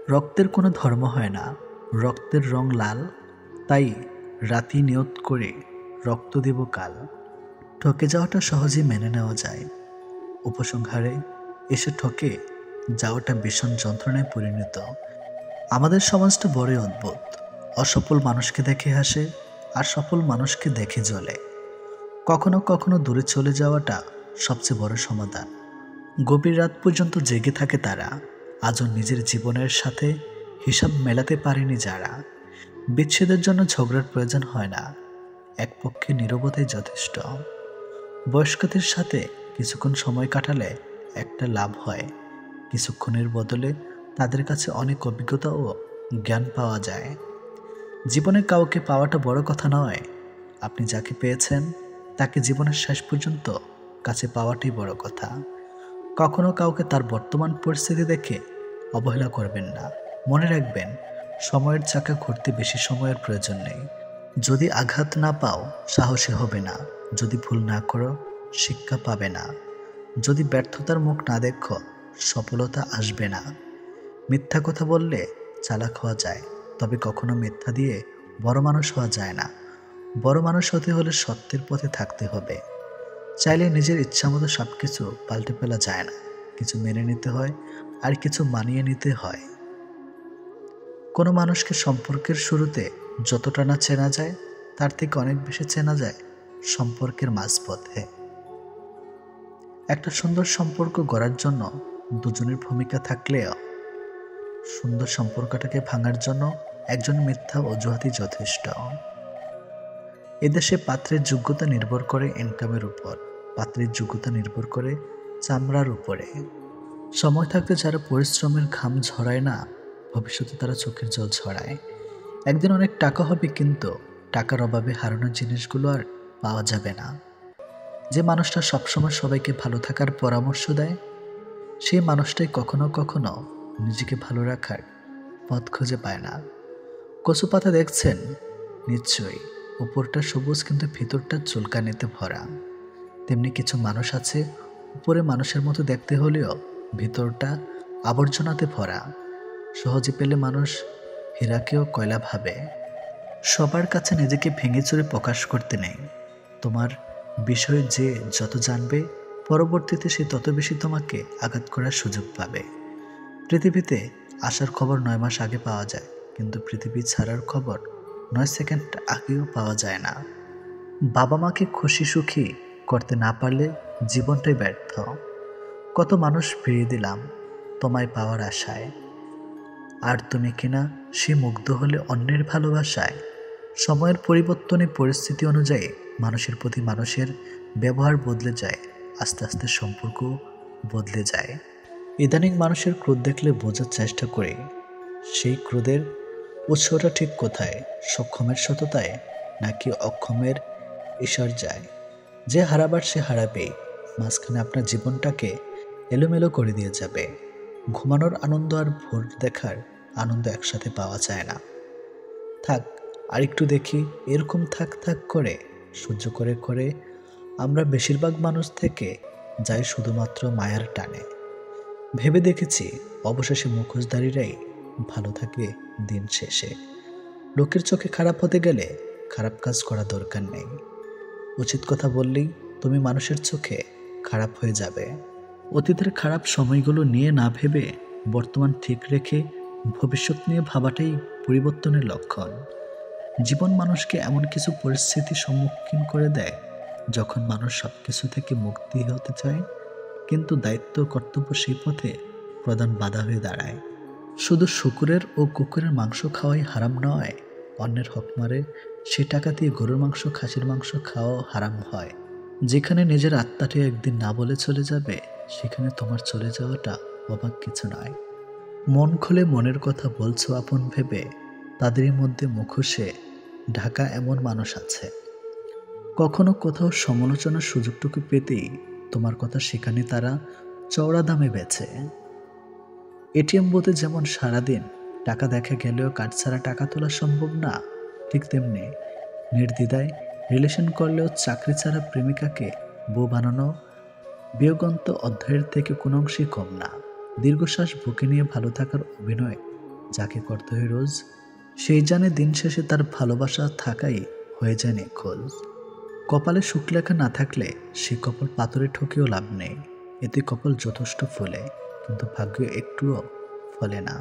রক্তের কোনো ধর্ম হয় না, রক্তের রং লাল, তাই রাতি নিয়ত করে রক্ত দেব কাল। ঠকে যাওয়াটা সহজে মেনে নেওয়া যায়, উপসংহারে এসে ঠকে যাওয়াটা ভীষণ যন্ত্রণায় পরিণত। আমাদের সমাজটা বড়ই অদ্ভুত, অসফল মানুষকে দেখে হাসে আর সফল মানুষকে দেখে জ্বলে। কখনো কখনো দূরে চলে যাওয়াটা সবচেয়ে বড় সমাধান। গভীর রাত পর্যন্ত জেগে থাকে তারা, আজও নিজের জীবনের সাথে হিসাব মেলাতে পারেনি যারা। বিচ্ছেদের জন্য ঝগড়ার প্রয়োজন হয় না, এক পক্ষে নীরবতাই যথেষ্ট। বয়স্কদের সাথে কিছুক্ষণ সময় কাটালে একটা লাভ হয়, কিছুক্ষণের বদলে তাদের কাছে অনেক অভিজ্ঞতা ও জ্ঞান পাওয়া যায়। জীবনে কাউকে পাওয়াটা বড় কথা নয়, আপনি যাকে পেয়েছেন তাকে জীবনের শেষ পর্যন্ত কাছে পাওয়াটাই বড় কথা। কখনো কাউকে তার বর্তমান পরিস্থিতি দেখে অবহেলা করবেন না। মনে রাখবেন, সময়ের চাকা ঘুরতে বেশি সময়ের প্রয়োজন নেই। যদি আঘাত না পাও সাহসী হবে না, যদি ভুল না করো শিক্ষা পাবে না, যদি ব্যর্থতার মুখ না দেখো সফলতা আসবে না। মিথ্যা কথা বললে চালাক হওয়া যায়, তবে কখনো মিথ্যা দিয়ে বড় মানুষ হওয়া যায় না। বড় মানুষ হতে হলে সত্যের পথে থাকতে হবে। চাইলে নিজের ইচ্ছামতো সব কিছু পাল্টে ফেলা যায় না, কিছু মেনে নিতে হয় আর কিছু মানিয়ে নিতে হয়। কোনো মানুষকে সম্পর্কের শুরুতে যতটা না চেনা যায় তার থেকে অনেক বেশি চেনা যায় সম্পর্কের মাঝপথে। একটা সুন্দর সম্পর্ক গড়ার জন্য দুজনের ভূমিকা থাকলেও সুন্দর সম্পর্কটাকে ভাঙার জন্য একজন মিথ্যা অজুহাতই যথেষ্ট। এদেশে পাত্রের যোগ্যতা নির্ভর করে ইনকামের উপর, পাত্রের যোগ্যতা নির্ভর করে চামড়ার উপরে। সময় থাকতে যারা পরিশ্রমের ঘাম ঝরায় না, ভবিষ্যতে তারা চোখের জল ছড়ায়। একদিন অনেক টাকা হবে, কিন্তু টাকার অভাবে হারানোর জিনিসগুলো আর পাওয়া যাবে না। যে মানুষটা সবসময় সবাইকে ভালো থাকার পরামর্শ দেয়, সেই মানুষটাই কখনো কখনো নিজেকে ভালো রাখার পথ খুঁজে পায় না। কচু পাতা দেখছেন, নিশ্চয়ই উপরটা সবুজ কিন্তু ভিতরটা চুলকানিতে ভরা। তেমনি কিছু মানুষ আছে উপরে মানুষের মতো দেখতে হলেও ভিতরটা আবর্জনাতে ভরা। সহজে পেলে মানুষ হীরাকেও কয়লা ভাবে। সবার কাছে নিজেকে ভেঙে চুরে প্রকাশ করতে নেই। তোমার বিষয়ে যে যত জানবে পরবর্তীতে সে তত বেশি তোমাকে আঘাত করার সুযোগ পাবে। পৃথিবীতে আসার খবর 9 মাস আগে পাওয়া যায়, কিন্তু পৃথিবী ছাড়ার খবর 9 সেকেন্ড আগেও পাওয়া যায় না। বাবা মাকে খুশি সুখী করতে না পারলে জীবনটাই ব্যর্থ। কত মানুষ ফিরিয়ে দিলাম তোমায় পাওয়ার আশায়, আর তুমি কিনা সে মুগ্ধ হলে অন্যের ভালোবাসায়। সময়ের পরিবর্তনে পরিস্থিতি অনুযায়ী মানুষের প্রতি মানুষের ব্যবহার বদলে যায়, আস্তে আস্তে সম্পর্ক বদলে যায়। ইদানিং মানুষের ক্রোধ দেখলে বোঝার চেষ্টা করি সেই ক্রোধের উৎসটা ঠিক কোথায়, সক্ষমের সততায় নাকি অক্ষমের ঈশ্বর্যায়। যে হারাবার সে হারাবেই, মাঝখানে আপনার জীবনটাকে এলোমেলো করে দিয়ে যাবে। ঘুমানোর আনন্দ আর ভোর দেখার আনন্দ একসাথে পাওয়া যায় না। থাক আর একটু দেখি, এরকম থাক থাক করে সহ্য করে করে আমরা বেশিরভাগ মানুষ থেকে যাই শুধুমাত্র মায়ার টানে। ভেবে দেখেছি অবশেষে মুখোশধারীরাই ভালো থাকে দিন শেষে। লোকের চোখে খারাপ হতে গেলে খারাপ কাজ করা দরকার নেই। উচিত কথা বললেই তুমি মানুষের চোখে খারাপ হয়ে যাবে। অতীতের খারাপ সময়গুলো নিয়ে না ভেবে বর্তমান ঠিক রেখে ভবিষ্যৎ নিয়ে ভাবাটাই পরিবর্তনের লক্ষণ। জীবন মানুষকে এমন কিছু পরিস্থিতির সম্মুখীন করে দেয় যখন মানুষ সব কিছু থেকে মুক্তি হতে চায়, কিন্তু দায়িত্ব কর্তব্য সেই পথে প্রধান বাধা হয়ে দাঁড়ায়। শুধু শুকুরের ও কুকুরের মাংস খাওয়াই হারাম নয়, অন্যের হক মারে সে টাকা দিয়ে গরুর মাংস খাসির মাংস খাওয়াও হারাম হয়। যেখানে নিজের আত্মাটি একদিন না বলে চলে যাবে, সেখানে তোমার চলে যাওয়াটা অবাক কিছু নয়। মন খুলে মনের কথা বলছো আপন ভেবে, তাদেরই মধ্যে মুখোশে ঢাকা এমন মানুষ আছে। কখনো কোথাও সমালোচনার সুযোগটুকু পেতেই তোমার কথা সেখানে তারা চওড়া দামে বেচে। এটিএম বুথে যেমন সারাদিন টাকা দেখা গেলেও কার্ড ছাড়া টাকা তোলা সম্ভব না, ঠিক তেমনি নির্দ্বিধায় রিলেশন করলেও চাকরি ছাড়া প্রেমিকাকে বউ বানানো বিয়োগন্ত অধ্যায়ের থেকে কোনো অংশই কম না। দীর্ঘশ্বাস বুকে নিয়ে ভালো থাকার অভিনয় যাকে করতে হয় রোজ, সেই জানে দিন শেষে তার ভালোবাসা থাকাই হয়ে যায় নিখোঁজ। কপালে সুখ লেখা না থাকলে সে কপাল পাথরে ঠকেও লাভ নেই। এতে কপাল যথেষ্ট ফলে, কিন্তু ভাগ্য একটুও ফলে না।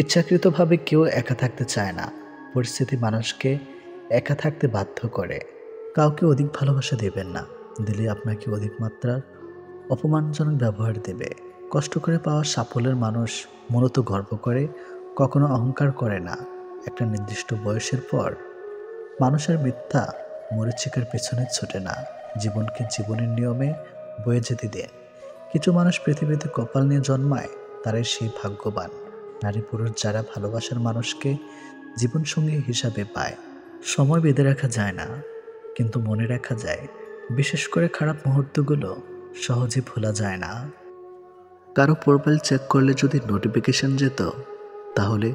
ইচ্ছাকৃতভাবে কেউ একা থাকতে চায় না, পরিস্থিতি মানুষকে একা থাকতে বাধ্য করে। কাউকে অধিক ভালোবাসা দেবেন না, দিলে আপনাকে অধিক মাত্রার অপমানজনক ব্যবহার দেবে। কষ্ট করে পাওয়া সাফল্যের মানুষ মূলত গর্ব করে, কখনো অহংকার করে না। একটা নির্দিষ্ট বয়সের পর মানুষের মিথ্যা মরিচিকার পেছনে ছোটে না, জীবনকে জীবনের নিয়মে বয়ে যেতে দেন। কিছু মানুষ পৃথিবীতে কপাল নিয়ে জন্মায়, তারাই সেই ভাগ্যবান নারী পুরুষ যারা ভালোবাসার মানুষকে জীবনসঙ্গী হিসাবে পায়। সময় বেঁধে রাখা যায় না, কিন্তু মনে রাখা যায়। বিশেষ করে খারাপ মুহূর্তগুলো সহজে ভোলা যায় না। কারো প্রোফাইল চেক করলে যদি নোটিফিকেশন যেত, তাহলে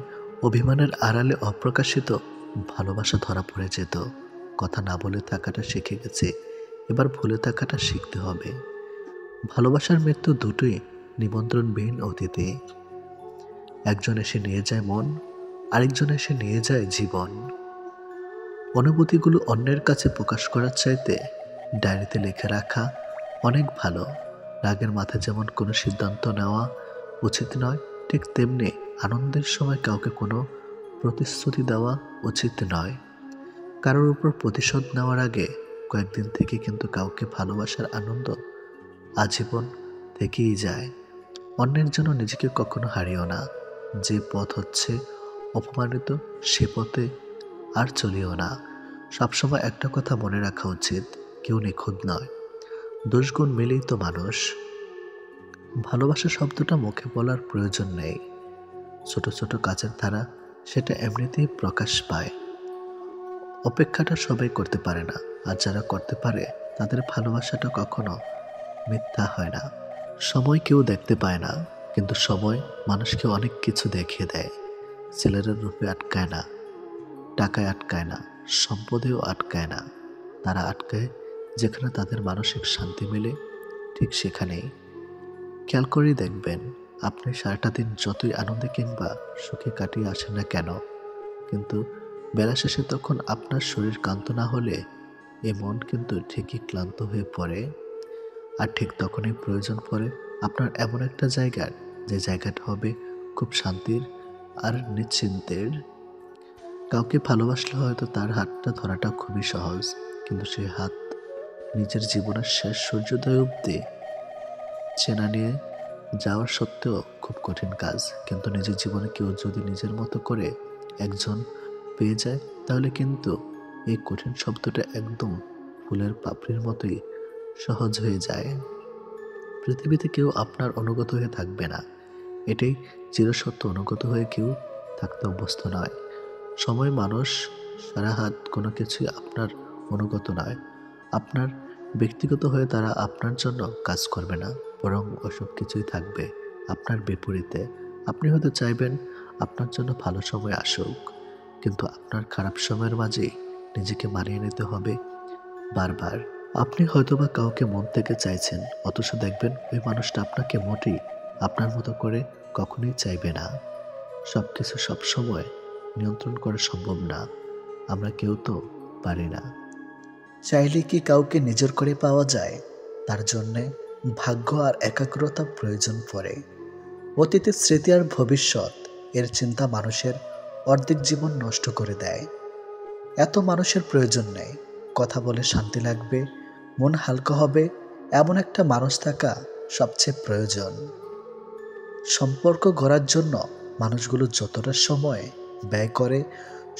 অভিমানের আড়ালে অপ্রকাশিত ভালোবাসা ধরা পড়ে যেত। কথা না বলে থাকাটা শিখে গেছে, এবার ভুলে থাকাটা শিখতে হবে। ভালোবাসার মৃত্যু দুটোই নিমন্ত্রণবিহীন অতিথি। একজন এসে নিয়ে যায় মন, আরেকজন এসে নিয়ে যায় জীবন। অনুভূতিগুলো অন্যের কাছে প্রকাশ করার চাইতে ডায়েরিতে লিখে রাখা অনেক ভালো। রাগের মাথায় যেমন কোনো সিদ্ধান্ত নেওয়া উচিত নয়, ঠিক তেমনি আনন্দের সময় কাউকে কোনো প্রতিশ্রুতি দেওয়া উচিত নয়। কারোর উপর প্রতিশোধ নেওয়ার আগে কয়েকদিন থেকে কিন্তু কাউকে ভালোবাসার আনন্দ আজীবন থেকেই যায়। অন্যের জন্য নিজেকে কখনো হারিও না। যে পথ হচ্ছে অপমানিত, সে পথে আর চলিও না। সবসময় একটা কথা মনে রাখা উচিত, কেউ নিখুঁত নয়, দোষগুণ মিলেই তো মানুষ। ভালোবাসা শব্দটা মুখে বলার প্রয়োজন নেই। ছোট ছোট কাজের ধারা সেটা এমনিতেই প্রকাশ পায়। অপেক্ষাটা সবাই করতে পারে না, আর যারা করতে পারে তাদের ভালোবাসাটা কখনো মিথ্যা হয় না। সময় কেউ দেখতে পায় না, কিন্তু সময় মানুষকে অনেক কিছু দেখিয়ে দেয়। ছেলেরা রূপে আটকায় না, টাকায় আটকায় না, সম্পদেও আটকায় না। তারা আটকায় যেখানে তাদের মানসিক শান্তি মেলে, ঠিক সেখানেই। খেয়াল করেই দেখবেন, আপনি সারাটা দিন যতই আনন্দে কিংবা সুখে কাটিয়ে আসেন না কেন, কিন্তু বেলা শেষে তখন আপনার শরীর ক্লান্ত না হলে এ মন কিন্তু ঠিকই ক্লান্ত হয়ে পড়ে। আর ঠিক তখনই প্রয়োজন পড়ে আপনার এমন একটা জায়গার, যে জায়গাটা হবে খুব শান্তির আর নিশ্চিন্তের। কাউকে ভালোবাসলে হয়তো তার হাতটা ধরাটা খুবই সহজ, কিন্তু সেই হাত নিজের জীবনের শেষ সূর্যোদয় অবধি চেনা নিয়ে যাওয়ার সত্ত্বেও খুব কঠিন কাজ। কিন্তু নিজের জীবনে কেউ যদি নিজের মতো করে একজন পেয়ে যায়, তাহলে কিন্তু এই কঠিন শব্দটা একদম ফুলের পাপড়ির মতোই সহজ হয়ে যায়। পৃথিবীতে কেউ আপনার অনুগত হয়ে থাকবে না, এটাই চিরসত্য। অনুগত হয়ে কেউ থাকতে অভ্যস্ত নয়। সময়, মানুষ, সারা হাত কোনো কিছুই আপনার অনুগত নয়। আপনার ব্যক্তিগত হয়ে তারা আপনার জন্য কাজ করবে না, বরং ওসব কিছুই থাকবে আপনার বিপরীতে। আপনি হয়তো চাইবেন আপনার জন্য ভালো সময় আসুক, কিন্তু আপনার খারাপ সময়ের মাঝেই নিজেকে মানিয়ে নিতে হবে বারবার। আপনি হয়তোবা কাউকে মন থেকে চাইছেন, অথচ দেখবেন ওই মানুষটা আপনাকে মোটেই আপনার মতো করে কখনোই চাইবে না। সবকিছু সবসময় নিয়ন্ত্রণ করা সম্ভব না, আমরা কেউ তো পারি না। চাইলে কি কাউকে নিজের করে পাওয়া যায়? তার জন্যে ভাগ্য আর একাগ্রতা প্রয়োজন পড়ে। অতীতের স্মৃতি আর ভবিষ্যৎ এর চিন্তা মানুষের অর্ধেক জীবন নষ্ট করে দেয়। এত মানুষের প্রয়োজন নেই। কথা বলে শান্তি লাগবে, মন হালকা হবে, এমন একটা মানুষ থাকা সবচেয়ে প্রয়োজন। সম্পর্ক গড়ার জন্য মানুষগুলো যতটা সময় ব্যয় করে,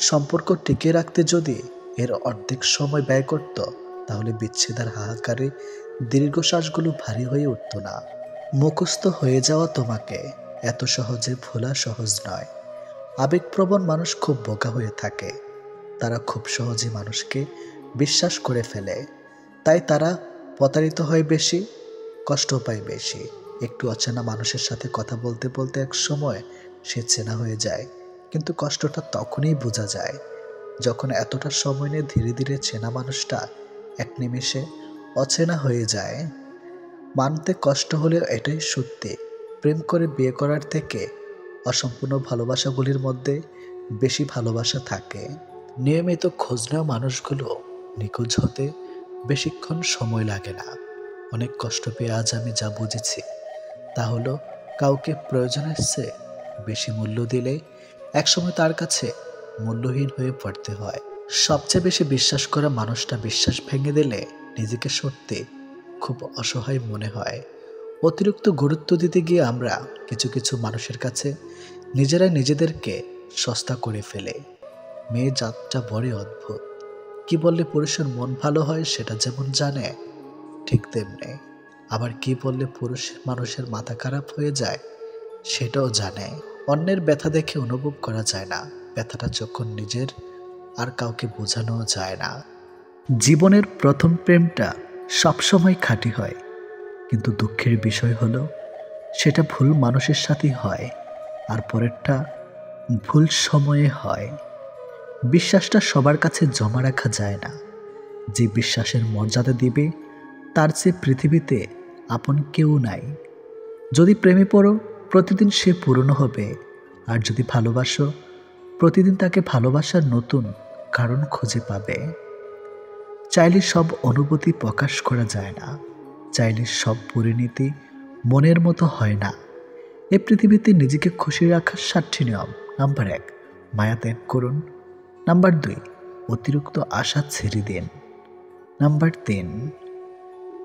সম্পর্ক টিকিয়ে রাখতে যদি এর অর্ধেক সময় ব্যয় করত, তাহলে বিচ্ছেদের হাহাকারে দীর্ঘশ্বাসগুলো ভারী হয়ে উঠত না। মুখস্থ হয়ে যাওয়া তোমাকে এত সহজে ভোলা সহজ নয়। আবেগপ্রবণ মানুষ খুব বোকা হয়ে থাকে। তারা খুব সহজে মানুষকে বিশ্বাস করে ফেলে, তাই তারা প্রতারিত হয় বেশি, কষ্ট পায় বেশি। একটু অচেনা মানুষের সাথে কথা বলতে বলতে এক সময় সে চেনা হয়ে যায়, কিন্তু কষ্টটা তখনই বোঝা যায় যখন এতটা সময় নিয়ে ধীরে ধীরে চেনা মানুষটা এক নিমেষে অচেনা হয়ে যায়। মানতে কষ্ট হলেও এটাই সত্যি, প্রেম করে বিয়ে করার থেকে অসম্পূর্ণ ভালোবাসাগুলির মধ্যে বেশি ভালোবাসা থাকে। নিয়মিত খোঁজ নেওয়া মানুষগুলো নিখোঁজ হতে বেশিক্ষণ সময় লাগে না। অনেক কষ্ট পেয়ে আজ আমি যা বুঝেছি তা হলো, কাউকে প্রয়োজনের চেয়ে বেশি মূল্য দিলে একসময় তার কাছে মূল্যহীন হয়ে পড়তে হয়। সবচেয়ে বেশি বিশ্বাস করা মানুষটা বিশ্বাস ভেঙে দিলে নিজেকে সত্যি খুব অসহায় মনে হয়। অতিরিক্ত গুরুত্ব দিতে গিয়ে আমরা কিছু কিছু মানুষের কাছে নিজেরাই নিজেদেরকে সস্তা করে ফেলে। মেয়ে জাতটা বড়ই অদ্ভুত। কি বললে পুরুষের মন ভালো হয় সেটা যেমন জানে, ঠিক তেমনি আবার কি বললে পুরুষ মানুষের মাথা খারাপ হয়ে যায় সেটাও জানে। অন্যের ব্যথা দেখে অনুভব করা যায় না, ব্যথাটা যখন নিজের আর কাউকে বোঝানো যায় না। জীবনের প্রথম প্রেমটা সবসময় খাঁটি হয়, কিন্তু দুঃখের বিষয় হলো সেটা ভুল মানুষের সাথেই হয়, আর পরেরটা ভুল সময়ে হয়। বিশ্বাসটা সবার কাছে জমা রাখা যায় না। যে বিশ্বাসের মর্যাদা দিবে তার চেয়ে পৃথিবীতে আপন কেউ নাই। যদি প্রেমে পড়ো, প্রতিদিন সে পুরনো হবে, আর যদি ভালোবাসো, প্রতিদিন তাকে ভালোবাসার নতুন কারণ খুঁজে পাবে। চাইলে সব অনুভূতি প্রকাশ করা যায় না, চাইলে সব পরিণতি মনের মতো হয় না। এ পৃথিবীতে নিজেকে খুশি রাখার 7টি নিয়ম। নাম্বার 1, মায়া ত্যাগ করুন। নাম্বার 2, অতিরিক্ত আশা ছেড়ে দিন। নাম্বার 3,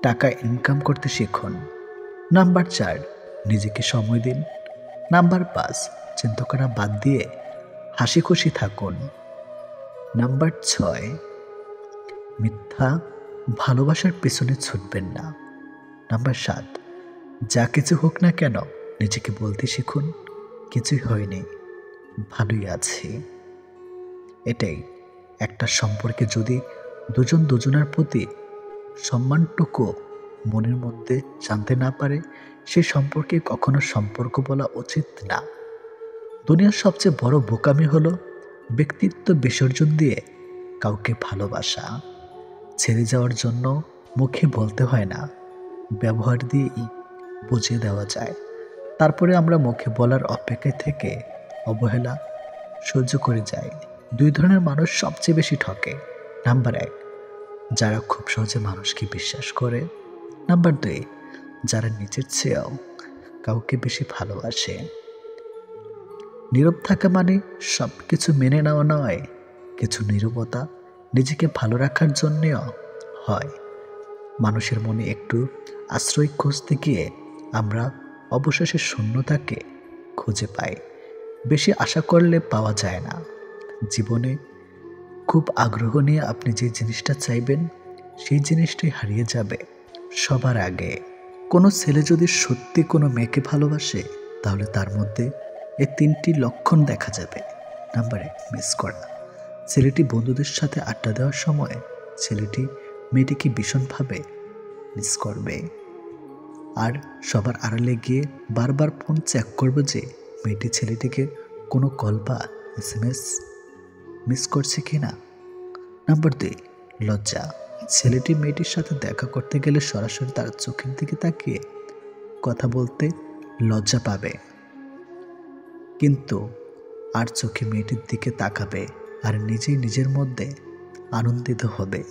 টাকা ইনকাম করতে শিখুন। নাম্বার 4, নিজেকে সময় দিন। নাম্বার 5, চিন্তা করা বাদ দিয়ে হাসি খুশি থাকুন। নাম্বার 6, মিথ্যা ভালোবাসার পেছনে ছুটবেন না। নাম্বার 7, যা কিছু হোক না কেন নিজেকে বলতে শিখুন, কিছুই হয়নি, ভালোই আছি। এটাই একটা সম্পর্কে যদি দুজন দুজনের প্রতি সম্মানটুকু মনের মধ্যে জানতে না পারে, সে সম্পর্কে কখনো সম্পর্ক বলা উচিত না। দুনিয়ার সবচেয়ে বড় বোকামি হলো ব্যক্তিত্ব বিসর্জন দিয়ে কাউকে ভালোবাসা। ছেড়ে যাওয়ার জন্য মুখে বলতে হয় না, ব্যবহার দিয়েই বুঝিয়ে দেওয়া যায়। তারপরে আমরা মুখে বলার অপেক্ষায় থেকে অবহেলা সহ্য করে যাই। দুই ধরনের মানুষ সবচেয়ে বেশি ঠকে। নাম্বার 1, যারা খুব সহজে মানুষকে বিশ্বাস করে। নাম্বার 2, যারা নিজের চেয়েও কাউকে বেশি ভালোবাসে। নীরব থাকা মানে সব কিছু মেনে নেওয়া নয়, কিছু নীরবতা নিজেকে ভালো রাখার জন্যেও হয়। মানুষের মনে একটু আশ্রয় খুঁজতে গিয়ে আমরা অবশেষে শূন্যতাকে খুঁজে পাই। বেশি আশা করলে পাওয়া যায় না। জীবনে খুব আগ্রহ নিয়ে আপনি যে জিনিসটা চাইবেন, সেই জিনিসটাই হারিয়ে যাবে সবার আগে। কোনো ছেলে যদি সত্যি কোনো মেয়েকে ভালোবাসে, তাহলে তার মধ্যে এই 3টি লক্ষণ দেখা যাবে। নাম্বার 1, মিস করা। ছেলেটি বন্ধুদের সাথে আড্ডা দেওয়ার সময় ছেলেটি মেয়েটিকে ভীষণভাবে মিস করবে, আর সবার আড়ালে গিয়ে বারবার ফোন চেক করবে যে মেয়েটি ছেলেটিকে কোনো কল বা SMS মিস করছে কিনা। নাম্বার 2, লজ্জা। ছেলেটি মেয়েটির সাথে দেখা করতে গেলে সরাসরি তার চোখের দিকে তাকিয়ে কথা বলতে লজ্জা পাবে, কিন্তু আর চোখে মেয়েটির দিকে তাকাবে আর নিজেই নিজের মধ্যে আনন্দিত হবে।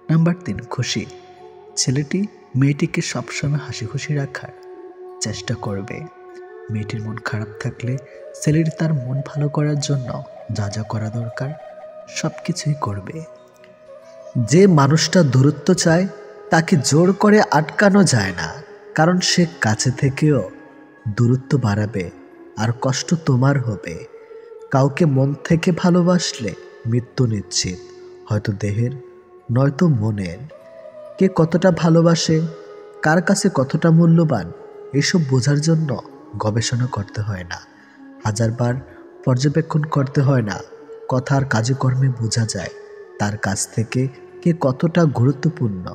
নাম্বার 3, খুশি। ছেলেটি মেয়েটিকে সবসময় হাসি খুশি রাখার চেষ্টা করবে। মেয়েটির মন খারাপ থাকলে ছেলেটি তার মন ভালো করার জন্য যা যা করা দরকার সব কিছুই করবে। যে মানুষটা দূরত্ব চায় তাকে জোর করে আটকানো যায় না, কারণ সে কাছে থেকেও দূরত্ব বাড়াবে আর কষ্ট তোমার হবে। কাউকে মন থেকে ভালোবাসলে মৃত্যু নিশ্চিত, হয়তো দেহের নয়তো মনের। কে কতটা ভালোবাসে, কার কাছে কতটা মূল্যবান, এসব বোঝার জন্য গবেষণা করতে হয় না, হাজারবার পর্যবেক্ষণ করতে হয় না। কথার কাজে কর্মে বোঝা যায় তার কাছ থেকে কে কতটা গুরুত্বপূর্ণ।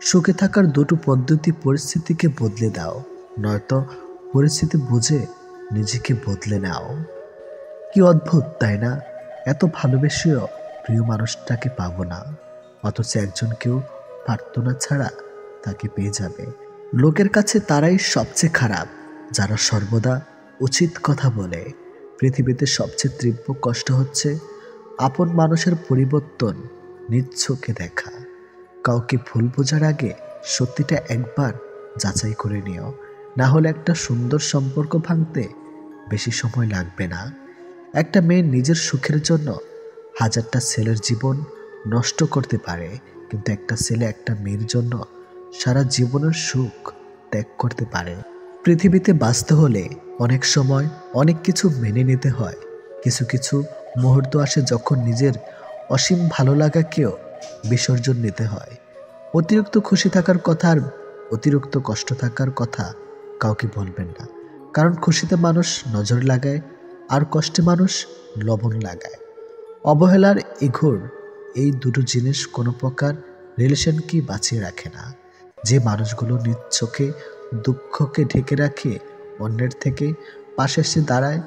সুখে থাকার দুটো পদ্ধতি: পরিস্থিতিকে বদলে দাও, নয়তো পরিস্থিতি বুঝে নিজেকে বদলে নাও। কি অদ্ভুত তাই না? এত ভালোবেসেও প্রিয় মানুষটাকে পাবো না, অথচ একজনকেও প্রার্থনা ছাড়া তাকে পেয়ে যাবে। লোকের কাছে তারাই সবচেয়ে খারাপ যারা সর্বদা উচিত কথা বলে। পৃথিবীতে সবচেয়ে তীব্র কষ্ট হচ্ছে আপন মানুষের পরিবর্তন নিজ চোখে দেখা। কাউকে ভুল বোঝার আগে সত্যিটা একবার যাচাই করে নিও, না হলে একটা সুন্দর সম্পর্ক ভাঙতে বেশি সময় লাগবে না। একটা মেয়ে নিজের সুখের জন্য হাজারটা ছেলের জীবন নষ্ট করতে পারে, কিন্তু একটা ছেলে একটা মেয়ের জন্য সারা জীবনের সুখ ত্যাগ করতে পারে। পৃথিবীতে বাঁচতে হলে অনেক সময় অনেক কিছু মেনে নিতে হয়। কিছু কিছু মুহূর্ত আসে যখন নিজের অসীম ভালো লাগাকেও বিসর্জন নিতে হয়। অতিরিক্ত খুশি থাকার কথা আর অতিরিক্ত কষ্ট থাকার কথা কাউকে বলবেন না, কারণ খুশিতে মানুষ নজর লাগায় আর কষ্টে মানুষ লবণ লাগায়। অবহেলার ইঘোর এই দুটো জিনিস কোনো প্রকার রিলেশনকে বাঁচিয়ে রাখে না। যে মানুষগুলো নিজ চোখে দুঃখকে ঢেকে রাখে, অন্যের থেকে পাশে এসে দাঁড়ায়,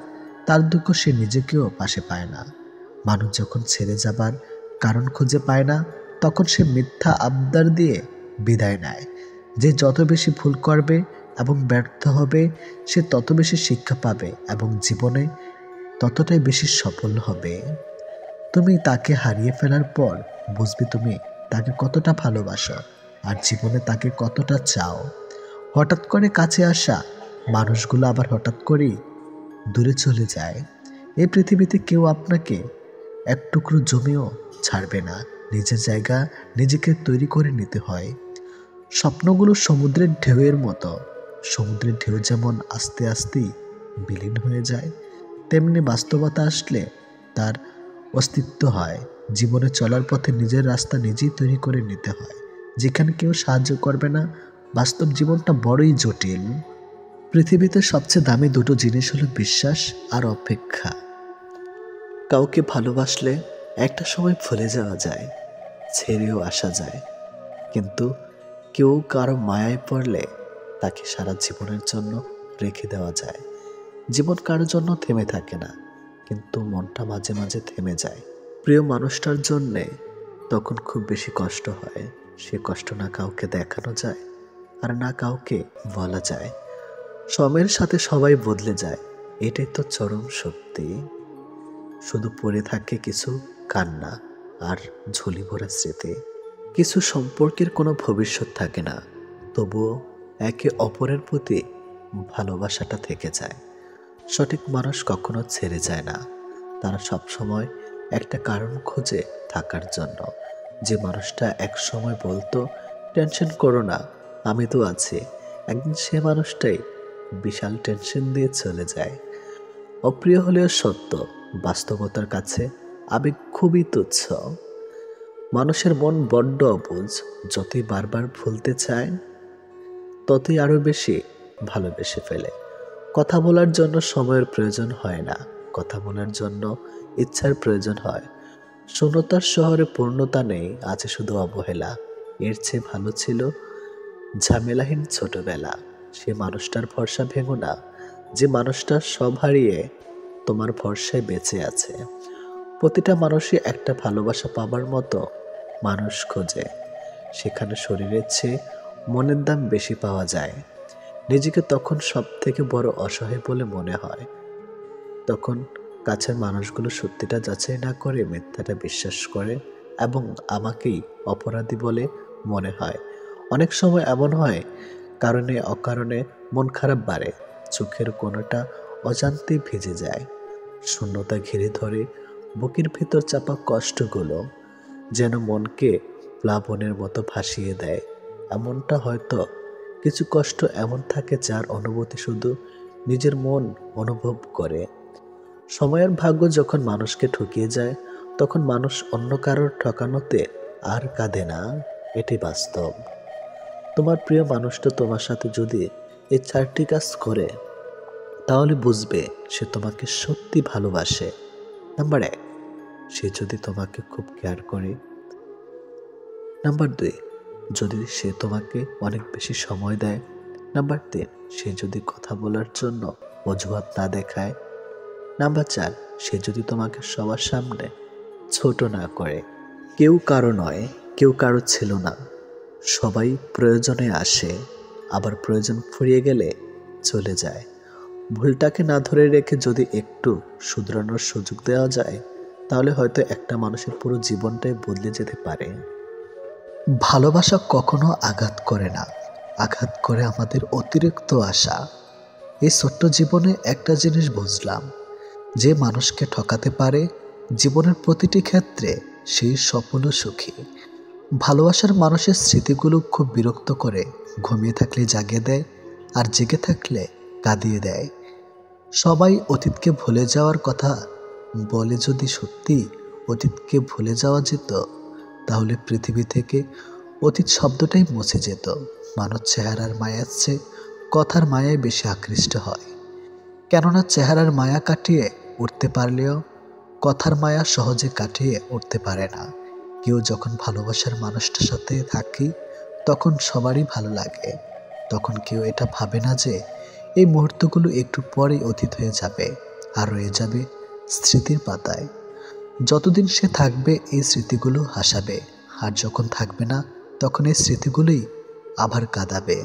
তার দুঃখ সে নিজেকেও পাশে পায় না। মানুষ যখন ছেড়ে যাবার কারণ খুঁজে পায় না, তখন সে মিথ্যা আবদার দিয়ে বিদায় নেয়। যে যত বেশি ভুল করবে এবং ব্যর্থ হবে, সে তত বেশি শিক্ষা পাবে এবং জীবনে ততটাই বেশি সফল হবে। তুমি তাকে হারিয়ে ফেলার পর বুঝবে তুমি তাকে কতটা ভালোবাসো আর জীবনে তাকে কতটা চাও। হঠাৎ করে কাছে আসা মানুষগুলো আবার হঠাৎ করেই দূরে চলে যায়। এই পৃথিবীতে কেউ আপনাকে এক টুকরো জমিও ছাড়বে না। নিজের জায়গা নিজেকে তৈরি করে নিতে হয়। স্বপ্নগুলো সমুদ্রের ঢেউয়ের মতো। সমুদ্রের ঢেউ যেমন আস্তে আস্তেই বিলীন হয়ে যায়, তেমনি বাস্তবতা আসলে তার অস্তিত্ব হয়। জীবনে চলার পথে নিজের রাস্তা নিজেই তৈরি করে নিতে হয়। যেখানে কেউ সাহায্য করবে না, বাস্তব জীবনটা বড়ই জটিল। পৃথিবীতে সবচেয়ে দামি দুটো জিনিস হলো বিশ্বাস আর অপেক্ষা। কাউকে ভালোবাসলে একটা সময় ভুলে যাওয়া যায়, ছেড়েও আসা যায়, কিন্তু কেউ কারো মায়ায় পড়লে তাকে সারা জীবনের জন্য রেখে দেওয়া যায়। জীবন কারোর জন্য থেমে থাকে না, কিন্তু মনটা মাঝে মাঝে থেমে যায়। প্রিয় মানুষটার জন্যে তখন খুব বেশি কষ্ট হয়। সে কষ্ট না কাউকে দেখানো যায় আর না কাউকে বলা যায়। সময়ের সাথে সবাই বদলে যায়, এটাই তো চরম সত্যি। শুধু পড়ে থাকে কিছু কান্না আর ঝুলি ভরা স্মৃতি। কিছু সম্পর্কের কোনো ভবিষ্যৎ থাকে না, তবুও একে অপরের প্রতি ভালোবাসাটা থেকে যায়। সঠিক মানুষ কখনো ছেড়ে যায় না, তারা সবসময় একটা কারণ খোঁজে থাকার জন্য। যে মানুষটা এক সময় বলতো টেনশন করো না, আমি তো আছি, একদিন সে মানুষটাই বিশাল টেনশন দিয়ে চলে যায়। অপ্রিয় হলেও সত্য, বাস্তবতার কাছে আবেগ খুবই তুচ্ছ। মানুষের মন বড্ড অবুঝ, যতই বারবার ভুলতে চায় ততই আরো বেশি ভালোবেসে ফেলে। কথা বলার জন্য সময়ের প্রয়োজন হয় না, কথা বলার জন্য ইচ্ছার প্রয়োজন হয়। শূন্যতার শহরে পূর্ণতা নেই, আছে শুধু অবহেলা। এর চেয়ে ভালো ছিল ঝামেলাহীন ছোটবেলা। সে মানুষটার ভরসা ভেঙো না, যে মানুষটা সব হারিয়ে তোমার ভরসায় বেঁচে আছে। প্রতিটা মানুষই একটা ভালোবাসা পাবার মতো মানুষ খোঁজে, সেখানে শরীরের চেয়ে মনের দাম বেশি পাওয়া যায়। নিজেকে তখন সব থেকে বড় অসহায় বলে মনে হয়। তখন কাছের মানুষগুলো সত্যিটা যাচাই না করে মিথ্যাটা বিশ্বাস করে এবং আমাকেই অপরাধী বলে মনে হয়। অনেক সময় এমন হয়, কারণে অকারণে মন খারাপ বাড়ে, চোখের কোণাটা অজান্তেই ভিজে যায়। শূন্যতা ঘিরে ধরে বুকের ভিতর চাপা কষ্টগুলো, যেন মনকে প্লাবনের মতো ভাসিয়ে দেয়। এমনটা হয়তো কিছু কষ্ট এমন থাকে যার অনুভূতি শুধু নিজের মন অনুভব করে। সময়ের ভাগ্য যখন মানুষকে ঠকিয়ে যায়, তখন মানুষ অন্য কারোর ঠকানোতে আর কাঁদে না, এটি বাস্তব। তোমার প্রিয় মানুষটা তোমার সাথে যদি এই 4টি কাজ করে, তাহলে বুঝবে সে তোমাকে সত্যি ভালোবাসে। নাম্বার 1, সে যদি তোমাকে খুব কেয়ার করে। নাম্বার 2, যদি সে তোমাকে অনেক বেশি সময় দেয়। নাম্বার 3, সে যদি কথা বলার জন্য অজুহাত না দেখায়। নাম্বার 4, সে যদি তোমাকে সবার সামনে ছোট না করে। কেউ কারো নয়, কেউ কারো ছিল না। সবাই প্রয়োজনে আসে, আবার প্রয়োজন ফুরিয়ে গেলে চলে যায়। ভুলটাকে না ধরে রেখে যদি একটু শুধরানোর সুযোগ দেওয়া যায়, তাহলে হয়তো একটা মানুষের পুরো জীবনটাই বদলে যেতে পারে। ভালোবাসা কখনো আঘাত করে না, আঘাত করে আমাদের অতিরিক্ত আশা। এই ছোট্ট জীবনে একটা জিনিস বুঝলাম, যে মানুষকে ঠকাতে পারে জীবনের প্রতিটি ক্ষেত্রে সেই সফল ও সুখী। ভালোবাসার মানুষের স্মৃতিগুলো খুব বিরক্ত করে, ঘুমিয়ে থাকলে জাগিয়ে দেয় আর জেগে থাকলে কাঁদিয়ে দেয়। সবাই অতীতকে ভুলে যাওয়ার কথা বলে, যদি সত্যি অতীতকে ভুলে যাওয়া যেত, তাহলে পৃথিবী থেকে অতীত শব্দটাই মুছে যেত। মানুষ চেহারার মায়ার চেয়ে কথার মায়ায় বেশি আকৃষ্ট হয়, কেননা চেহারার মায়া কাটিয়ে উঠতে পারলেও কথার মায়া সহজে কাটিয়ে উঠতে পারে না। কেউ যখন ভালোবাসার মানুষটার সাথে থাকি, তখন সবারই ভালো লাগে। তখন কেউ এটা ভাবে না যে এই মুহূর্তগুলো একটু পরেই অতীত হয়ে যাবে আর রয়ে যাবে স্মৃতির পাতায়। যতদিন সে থাকবে এই স্মৃতিগুলো হাসাবে, আর যখন থাকবে না তখন এই স্মৃতিগুলোই আবার কাঁদাবে।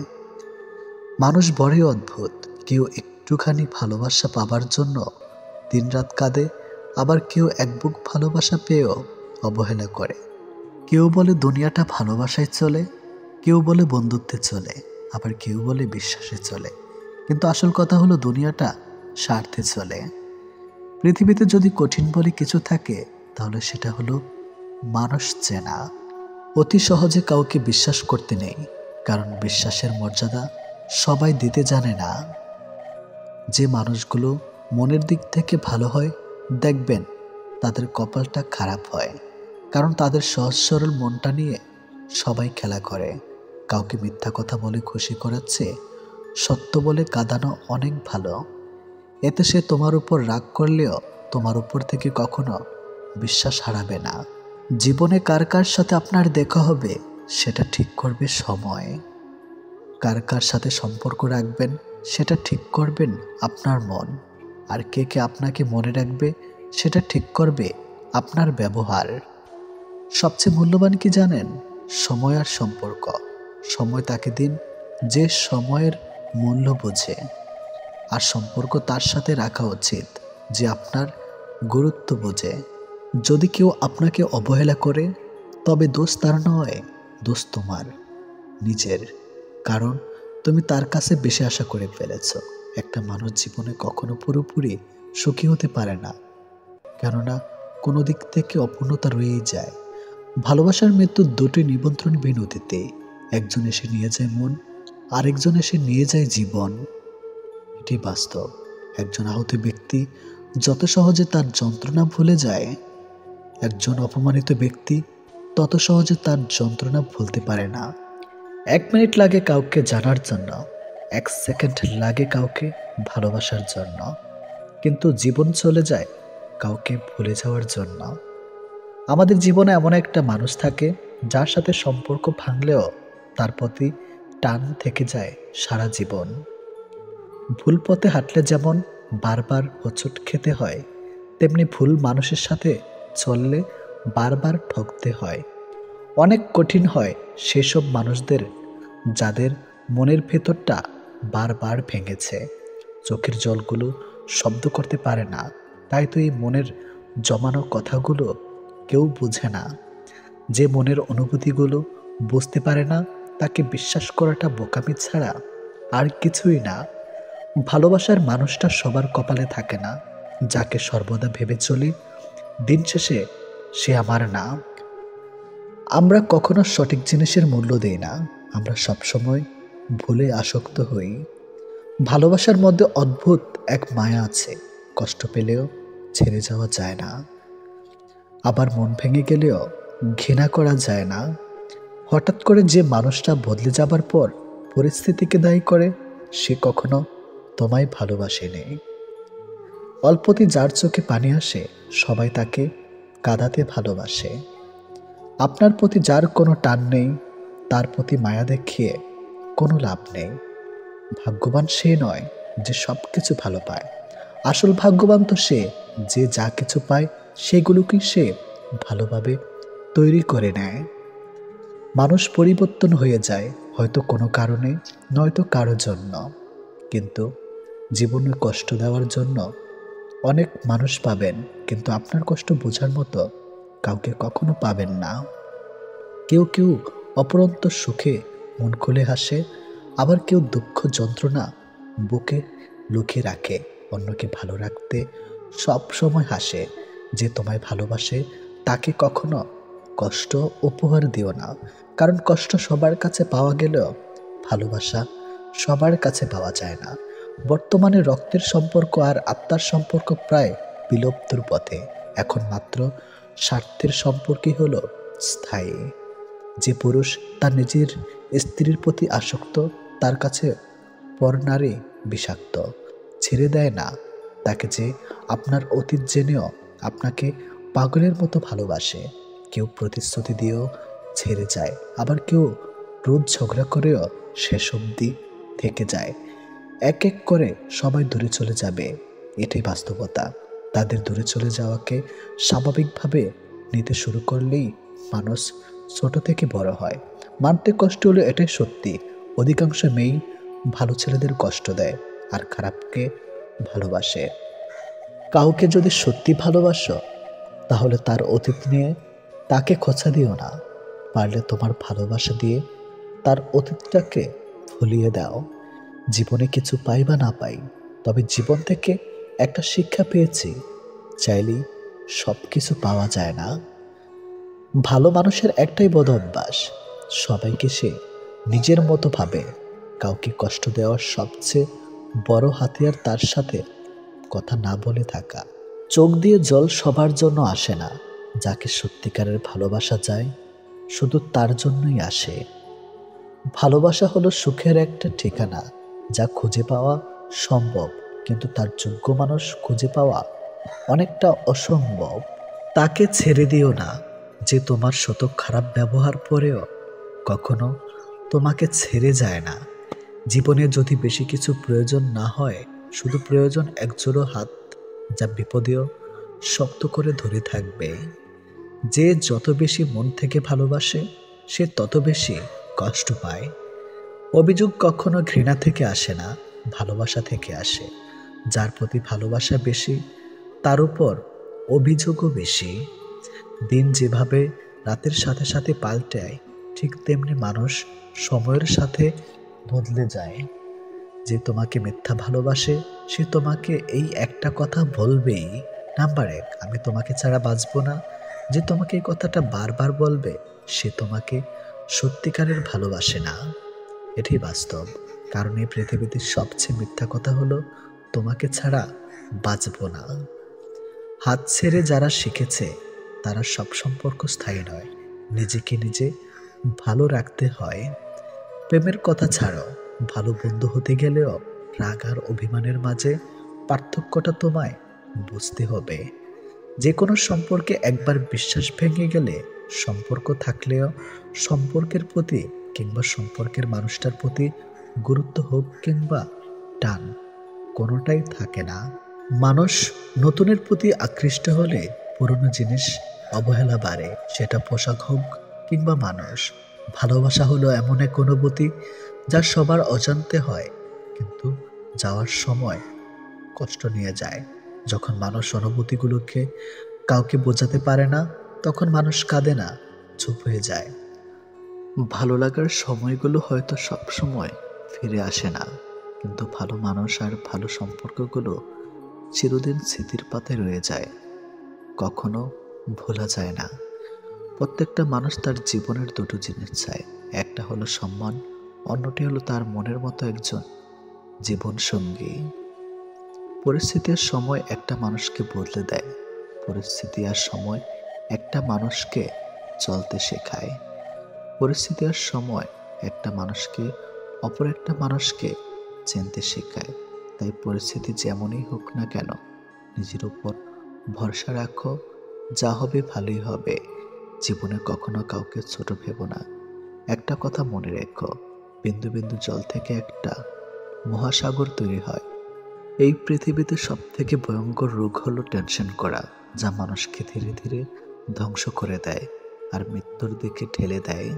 মানুষ বড়ই অদ্ভুত, কেউ একটুখানি ভালোবাসা পাবার জন্য দিনরাত কাঁদে, আবার কেউ এক বুক ভালোবাসা পেয়েও অবহেলা করে। কেউ বলে দুনিয়াটা ভালোবাসায় চলে, কেউ বলে বন্ধুত্বে চলে, আবার কেউ বলে বিশ্বাসে চলে। কিন্তু আসল কথা হলো দুনিয়াটা স্বার্থে চলে। পৃথিবীতে যদি কঠিন বলে কিছু থাকে, তাহলে সেটা হলো মানুষ চেনা। অতি সহজে কাউকে বিশ্বাস করতে নেই, কারণ বিশ্বাসের মর্যাদা সবাই দিতে জানে না। যে মানুষগুলো মনের দিক থেকে ভালো হয়, দেখবেন তাদের কপালটা খারাপ হয়, কারণ তাদের সহজ সরল মনটা নিয়ে সবাই খেলা করে। কাউকে মিথ্যা কথা বলে খুশি করাচ্ছে সত্য বলে কাঁদানো অনেক ভালো। এতে সে তোমার উপর রাগ করলেও তোমার উপর থেকে কখনো বিশ্বাস হারাবে না। জীবনে কার কার সাথে আপনার দেখা হবে, সেটা ঠিক করবে সময়। কার কার সাথে সম্পর্ক রাখবেন, সেটা ঠিক করবেন আপনার মন। আর কে কে আপনাকে মনে রাখবে সেটা ঠিক করবে আপনার ব্যবহার। সবচেয়ে মূল্যবান কি জানেন? সময় আর সম্পর্ক। সময় তাকে দিন যে সময়ের মূল্য বোঝে, আর সম্পর্ক তার সাথে রাখা উচিত যে আপনার গুরুত্ব বোঝে। যদি কেউ আপনাকে অবহেলা করে তবে দোষ তার নয়, দোষ তোমার নিজের। কারণ তুমি তার কাছে বেশি আশা করে ফেলেছ। একটা মানুষ জীবনে কখনো পুরোপুরি সুখী হতে পারে না, কেননা কোনো দিক থেকে অপূর্ণতা রয়েই যায়। ভালোবাসার মৃত্যু দুটি নিমন্ত্রণবিহীন অতিথি। একজন এসে নিয়ে যায় মন, আরেকজন এসে নিয়ে যায় জীবন। এটি বাস্তব। একজন আহত ব্যক্তি যত সহজে তার যন্ত্রণা ভুলে যায়, একজন অপমানিত ব্যক্তি তত সহজে তার যন্ত্রণা ভুলতে পারে না। 1 মিনিট লাগে কাউকে জানার জন্য, 1 সেকেন্ড লাগে কাউকে ভালোবাসার জন্য, কিন্তু জীবন চলে যায় কাউকে ভুলে যাওয়ার জন্য। আমাদের জীবনে এমন একটা মানুষ থাকে যার সাথে সম্পর্ক ভাঙলেও তার প্রতি টান থেকে যায় সারা জীবন। ভুল পথে হাঁটলে যেমন বারবার হোঁচট খেতে হয়, তেমনি ভুল মানুষের সাথে চললে বারবার ঠকতে হয়। অনেক কঠিন হয় সেসব মানুষদের যাদের মনের ভেতরটা বারবার ভেঙেছে। চোখের জলগুলো শব্দ করতে পারে না, তাই তো এই মনের জমানো কথাগুলো কেউ বুঝে না। যে মনের অনুভূতিগুলো বুঝতে পারে না তাকে বিশ্বাস করাটা বোকামি ছাড়া আর কিছুই না। ভালোবাসার মানুষটা সবার কপালে থাকে না। যাকে সর্বদা ভেবে চলি দিন শেষে সে আমার না। আমরা কখনো সঠিক জিনিসের মূল্য দেই না, আমরা সবসময় ভুলে আসক্ত হই। ভালোবাসার মধ্যে অদ্ভুত এক মায়া আছে, কষ্ট পেলেও ছেড়ে যাওয়া যায় না, আবার মন ভেঙে গেলেও ঘৃণা করা যায় না। হঠাৎ করে যে মানুষটা বদলে যাবার পর পরিস্থিতিকে দায়ী করে, সে কখনো তোমায় ভালোবাসেনি। অল্পতে যার চোখে পানি আসে সবাই তাকে কাঁদাতে ভালোবাসে। আপনার প্রতি যার কোনো টান নেই তার প্রতি মায়া দেখিয়ে কোনো লাভ নেই। ভাগ্যবান সে নয় যে সব কিছু ভালো পায়, আসল ভাগ্যবান তো সে যে যা কিছু পায় সেগুলোকেই সে ভালোভাবে তৈরি করে নেয়। মানুষ পরিবর্তন হয়ে যায় হয়তো কোনো কারণে, নয়তো কারো জন্য, কিন্তু জীবনে কষ্ট দেওয়ার জন্য অনেক মানুষ পাবেন, কিন্তু আপনার কষ্ট বোঝার মতো কাউকে কখনো পাবেন না। কেউ কেউ অপরন্ত সুখে মন খুলে হাসে, আবার কেউ দুঃখ যন্ত্রণা বুকে লুকিয়ে রাখে। অন্যকে ভালো রাখতে সব সময় হাসে। যে তোমায় ভালোবাসে তাকে কখনো কষ্ট উপহার দিও না, কারণ কষ্ট সবার কাছে পাওয়া গেলেও ভালোবাসা সবার কাছে পাওয়া যায় না। বর্তমানে রক্তের সম্পর্ক আর আত্মার সম্পর্ক প্রায় বিলুপ্তির পথে। এখন মাত্র স্বার্থের সম্পর্কই হলো স্থায়ী। যে পুরুষ তার নিজের স্ত্রীর প্রতি আসক্ত তার কাছে পরনারী বিষাক্ত। ছেড়ে দেয় না তাকে যে আপনার অতীত জেনেও আপনাকে পাগলের মতো ভালোবাসে। কেউ প্রতিশ্রুতি দিয়েও ছেড়ে যায়, আবার কেউ রোজ ঝগড়া করেও শেষ অবধি থেকে যায়। এক এক করে সবাই দূরে চলে যাবে, এটাই বাস্তবতা। তাদের দূরে চলে যাওয়াকে স্বাভাবিকভাবে নিতে শুরু করলেই মানুষ ছোট থেকে বড় হয়। মানতে কষ্ট হলো, এটাই সত্যি। অধিকাংশ মেয়েই ভালো ছেলেদের কষ্ট দেয় আর খারাপকে ভালোবাসে। কাউকে যদি সত্যি ভালোবাসো তাহলে তার অতীত নিয়ে তাকে খোঁচা দিও না, পারলে তোমার ভালোবাসা দিয়ে তার অতীতটাকে ভুলিয়ে দাও। জীবনে কিছু পাই বা না পাই, তবে জীবন থেকে একটা শিক্ষা পেয়েছি, চাইলেই সব কিছু পাওয়া যায় না। ভালো মানুষের একটাই বদ অভ্যাস, সবাইকে সে নিজের মতো ভাবে। কাউকে কষ্ট দেওয়ার সবচেয়ে বড় হাতিয়ার তার সাথে কথা না বলে থাকা। চোখ দিয়ে জল সবার জন্য আসে না, যাকে সত্যিকারের ভালোবাসা যায় শুধু তার জন্যই আসে। ভালোবাসা হলো সুখের একটা ঠিকানা, যা খুঁজে পাওয়া সম্ভব, কিন্তু তার যোগ্য মানুষ খুঁজে পাওয়া অনেকটা অসম্ভব। তাকে ছেড়ে দিও না যে তোমার শত খারাপ ব্যবহার পরেও কখনো তোমাকে ছেড়ে যায় না। জীবনে যদি বেশি কিছু প্রয়োজন না হয়, শুধু প্রয়োজন একজোড়ো হাত যা বিপদেও শক্ত করে ধরে থাকবে। যে যত বেশি মন থেকে ভালোবাসে সে তত বেশি কষ্ট পায়। অভিযোগ কখনো ঘৃণা থেকে আসে না, ভালোবাসা থেকে আসে। যার প্রতি ভালোবাসা বেশি তার উপর অভিযোগও বেশি। দিন যেভাবে রাতের সাথে সাথে পাল্টায়, ঠিক তেমনি মানুষ সময়ের সাথে বদলে যায়। যে তোমাকে মিথ্যা ভালোবাসে সে তোমাকে এই একটা কথা বলবেই, নাম্বার 1, আমি তোমাকে ছাড়া বাঁচব না। যে তোমাকে এই কথাটা বারবার বলবে সে তোমাকে সত্যিকারের ভালোবাসে না। এটাই বাস্তব। কারণ এই পৃথিবীতে সবচেয়ে মিথ্যা কথা হলো তোমাকে ছাড়া বাঁচব না। হাত ছেড়ে যারা শিখেছে তারা সব সম্পর্ক স্থায়ী নয়। নিজেকে নিজে ভালো রাখতে হয়। প্রেমের কথা ছাড়ো, ভালো বন্ধু হতে গেলেও রাগ আর অভিমানের মাঝে পার্থক্যটা তোমায় বুঝতে হবে। যে কোনো সম্পর্কে একবার বিশ্বাস ভেঙে গেলে সম্পর্ক থাকলেও সম্পর্কের প্রতি কিংবা সম্পর্কের মানুষটার প্রতি গুরুত্ব হোক কিংবা টান কোনোটাই থাকে না। মানুষ নতুনের প্রতি আকৃষ্ট হলে পুরনো জিনিস অবহেলা বাড়ে, সেটা পোশাক হোক কিংবা মানুষ। ভালোবাসা হলো এমন এক অনুভূতি যা সবার অজান্তে হয়, কিন্তু যাওয়ার সময় কষ্ট নিয়ে যায়। যখন মানুষ অনুভূতিগুলোকে কাউকে বোঝাতে পারে না তখন মানুষ কাঁদে না, চুপ হয়ে যায়। ভালো লাগার সময়গুলো হয়তো সব সময় ফিরে আসে না, কিন্তু ভালো মানুষ আর ভালো সম্পর্কগুলো চিরদিন স্মৃতির পাতায় রয়ে যায়, কখনো ভোলা যায় না। প্রত্যেকটা মানুষ তার জীবনের দুটো জিনিস চায়, একটা হলো সম্মান, অন্যটি হলো তার মনের মতো একজন জীবন সঙ্গী। পরিস্থিতি আর সময় একটা মানুষকে বদলে দেয়, পরিস্থিতি আর সময় একটা মানুষকে চলতে শেখায়। পরিস্থিতি আর সময় একটা মানুষকে অপর একটা মানুষকে চিনতে শেখায়। তাই পরিস্থিতি যেমনই হোক না কেন নিজের উপর ভরসা রাখো, যা হবে ভালোই হবে। জীবনে কখনো কাউকে ছোট ভেবো না। একটা কথা মনে রেখো, বিন্দু বিন্দু জল থেকে একটা মহাসাগর তৈরি হয়। এই পৃথিবীতে সব থেকে ভয়ঙ্কর রোগ হলো টেনশন করা, যা মানুষকে ধীরে ধীরে ধ্বংস করে দেয় আর মৃত্যুর দিকে ঠেলে দেয়।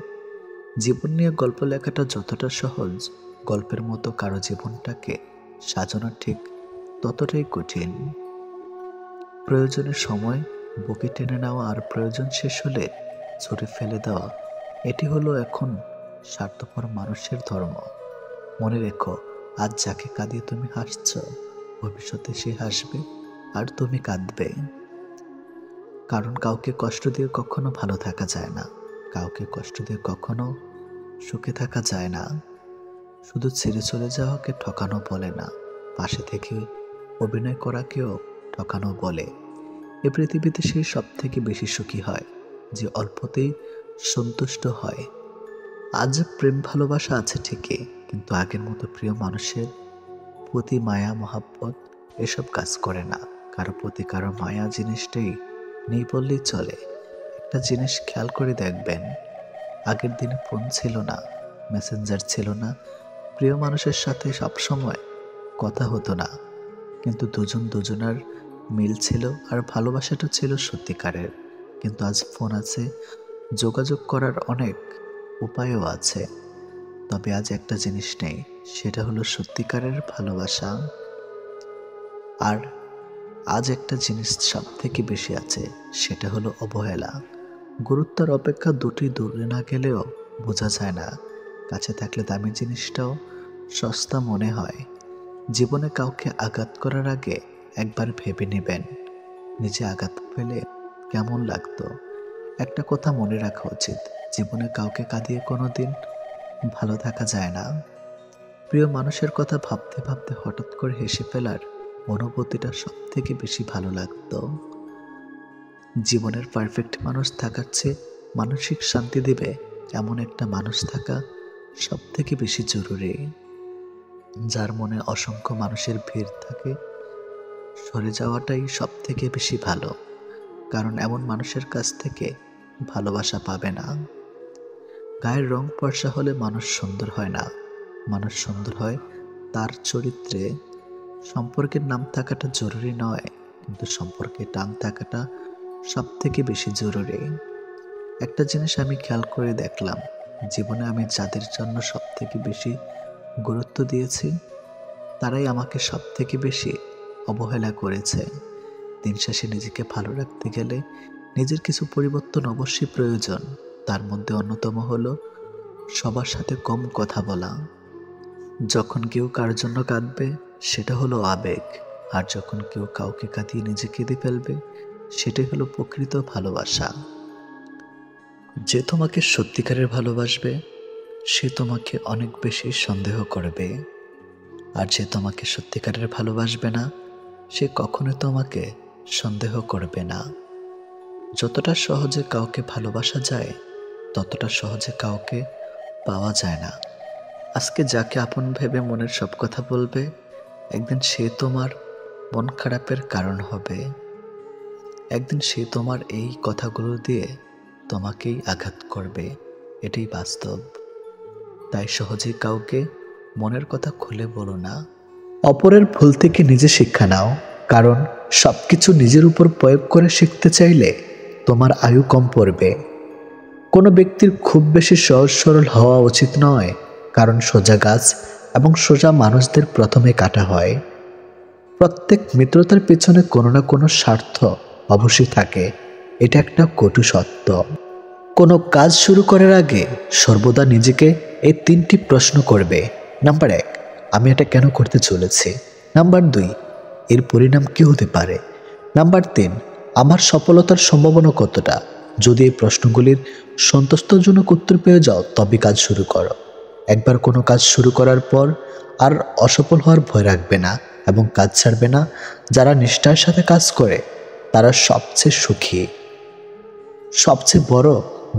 জীবন নিয়ে গল্প লেখাটা যতটা সহজ, গল্পের মতো কারো জীবনটাকে সাজানো ঠিক ততটাই কঠিন। প্রয়োজনের সময় বুকে টেনে নেওয়া আর প্রয়োজন শেষ হলে ছুঁড়ে ফেলে দেওয়া, এটি হলো এখন স্বার্থপর মানুষের ধর্ম। মনে রেখো, আজ যাকে কাঁদিয়ে তুমি হাসছ, ভবিষ্যতে সে হাসবে আর তুমি কাঁদবে। কারণ কাউকে কষ্ট দিয়ে কখনো ভালো থাকা যায় না, কাউকে কষ্ট দিয়ে কখনো সুখে থাকা যায় না। শুধু ছেড়ে চলে যাওয়াকে ঠকানো বলে না, পাশে থেকে অভিনয় করাকেও ঠকানো বলে। এ পৃথিবীতে সে সব থেকে বেশি সুখী হয় যে অল্পতেই সন্তুষ্ট হয়। আজ প্রেম ভালোবাসা আছে ঠিকই, কিন্তু আগের মতো প্রিয় মানুষের প্রতি মায়া মহাব্বত এসব কাজ করে না। কারো প্রতি কারো মায়া জিনিসটাই নেই বললেই চলে। একটা জিনিস খেয়াল করে দেখবেন, আগের দিনে ফোন ছিল না, মেসেঞ্জার ছিল না, প্রিয় মানুষের সাথে সবসময় কথা হতো না, কিন্তু দুজন দুজনার মিল ছিল আর ভালোবাসাটা ছিল সত্যিকারের। কিন্তু আজ ফোন আছে, যোগাযোগ করার অনেক উপায়ও আছে, তবে আজ একটা জিনিস নেই, সেটা হলো সত্যিকারের ভালোবাসা। আর আজ একটা জিনিস সব থেকে বেশি আছে, সেটা হলো অবহেলা। গুরুত্বের অপেক্ষা দুটি দূরে না গেলেও বোঝা যায় না, কাছে থাকলে দামি জিনিসটাও সস্তা মনে হয়। জীবনে কাউকে আঘাত করার আগে একবার ভেবে নেবেন, নিজে আঘাত পেলে কেমন লাগতো। একটা কথা মনে রাখা উচিত, জীবনে কাউকে কাঁদিয়ে কোনোদিন ভালো থাকা যায় না। প্রিয় মানুষের কথা ভাবতে ভাবতে হঠাৎ করে হেসে ফেলার অনুভূতিটা সব থেকে বেশি ভালো লাগতো। জীবনের পারফেক্ট মানুষ থাকার চেয়ে মানসিক শান্তি দেবে এমন একটা মানুষ থাকা সব থেকে বেশি জরুরি। যার মনে অসংখ্য মানুষের ভিড় থাকে, সরে যাওয়াটাই সব থেকে বেশি ভালো, কারণ এমন মানুষের কাছ থেকে ভালোবাসা পাবে না। গায়ের রং ফর্সা হলে মানুষ সুন্দর হয় না, মানুষ সুন্দর হয় তার চরিত্রে। সম্পর্কের নাম থাকাটা জরুরি নয়, কিন্তু সম্পর্কে টান থাকাটা সব থেকে বেশি জরুরি। একটা জিনিস আমি খেয়াল করে দেখলাম, জীবনে আমি যাদের জন্য সব থেকে বেশি গুরুত্ব দিয়েছি তারাই আমাকে সব থেকে বেশি অবহেলা করেছে। দিন শেষে নিজেকে ভালো রাখতে গেলে নিজের কিছু পরিবর্তন অবশ্যই প্রয়োজন। তার মধ্যে অন্যতম হলো সবার সাথে কম কথা বলা। যখন কেউ কার জন্য কাঁদবে সেটা হলো আবেগ, আর যখন কেউ কাউকে কাঁদিয়ে নিজে কেঁদে ফেলবে সেটাই হলো প্রকৃত ভালোবাসা। যে তোমাকে সত্যিকারের ভালোবাসবে সে তোমাকে অনেক বেশি সন্দেহ করবে, আর যে তোমাকে সত্যিকারের ভালোবাসবে না সে কখনো তোমাকে সন্দেহ করবে না। যতটা সহজে কাউকে ভালোবাসা যায় ততটা সহজে কাউকে পাওয়া যায় না। আজকে যাকে আপন ভেবে মনের সব কথা বলবে একদিন সে তোমার মন খারাপের কারণ হবে। একদিন সে তোমার এই কথাগুলো দিয়ে তোমাকেই আঘাত করবে, এটাই বাস্তব। তাই সহজে কাউকে মনের কথা খুলে বলো না। অপরের ভুল থেকে নিজে শিক্ষা নাও, কারণ সবকিছু নিজের উপর প্রয়োগ করে শিখতে চাইলে তোমার আয়ু কম পড়বে। কোনো ব্যক্তির খুব বেশি সহজ সরল হওয়া উচিত নয়, কারণ সোজা গাছ এবং সোজা মানুষদের প্রথমে কাটা হয়। প্রত্যেক মিত্রতার পেছনে কোনো না কোনো স্বার্থ অবশ্যই থাকে, এটা একটা কটু সত্য। কোনো কাজ শুরু করার আগে সর্বদা নিজেকে এই 3টি প্রশ্ন করবে। নাম্বার 1, আমি এটা কেন করতে চলেছি? নাম্বার 2, এর পরিণাম কী হতে পারে? নাম্বার 3, আমার সফলতার সম্ভাবনা কতটা? যদি এই প্রশ্নগুলির সন্তুষ্টজনক উত্তর পেয়ে যাও তবে কাজ শুরু করো। একবার কোনো কাজ শুরু করার পর আর অসফল হওয়ার ভয় রাখবে না এবং কাজ ছাড়বে না। যারা নিষ্ঠার সাথে কাজ করে তারা সবচেয়ে সুখী। সবচেয়ে বড়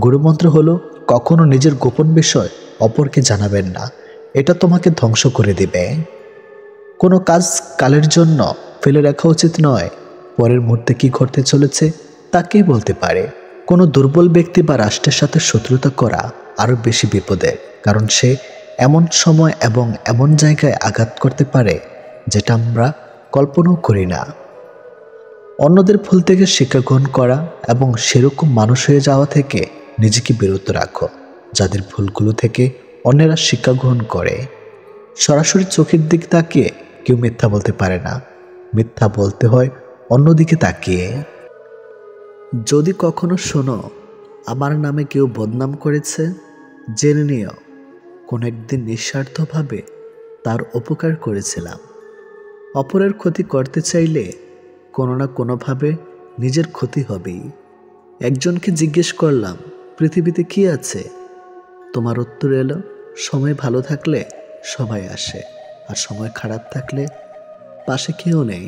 গুরুমন্ত্র হলো কখনো নিজের গোপন বিষয় অপরকে জানাবেন না, এটা তোমাকে ধ্বংস করে দিবে। কোনো কাজ কালের জন্য ফেলে রাখা উচিত নয়, পরের মুহূর্তে কি ঘটতে চলেছে তা কে বলতে পারে। কোনো দুর্বল ব্যক্তি বা রাষ্ট্রের সাথে শত্রুতা করা আরও বেশি বিপদের, কারণ সে এমন সময় এবং এমন জায়গায় আঘাত করতে পারে যেটা আমরা কল্পনাও করি না। অন্যদের ভুল থেকে শিক্ষা গ্রহণ করা এবং সেরকম মানুষ হয়ে যাওয়া থেকে নিজেকে বিরত রাখো যাদের ভুলগুলো থেকে অন্যেরা শিক্ষা গ্রহণ করে। সরাসরি চোখের দিক তাকিয়ে কেউ মিথ্যা বলতে পারে না, মিথ্যা বলতে হয় অন্যদিকে তাকিয়ে। যদি কখনো শোনো আমার নামে কেউ বদনাম করেছে, জেনে নিও কোনো একদিন নিঃস্বার্থভাবে তার উপকার করেছিলাম। অপরের ক্ষতি করতে চাইলে কোনো না কোনোভাবে নিজের ক্ষতি হবেই। একজনকে জিজ্ঞেস করলাম পৃথিবীতে কি আছে? তোমার উত্তর এলো, সময় ভালো থাকলে সবাই আসে, আর সময় খারাপ থাকলে পাশে কেউ নেই।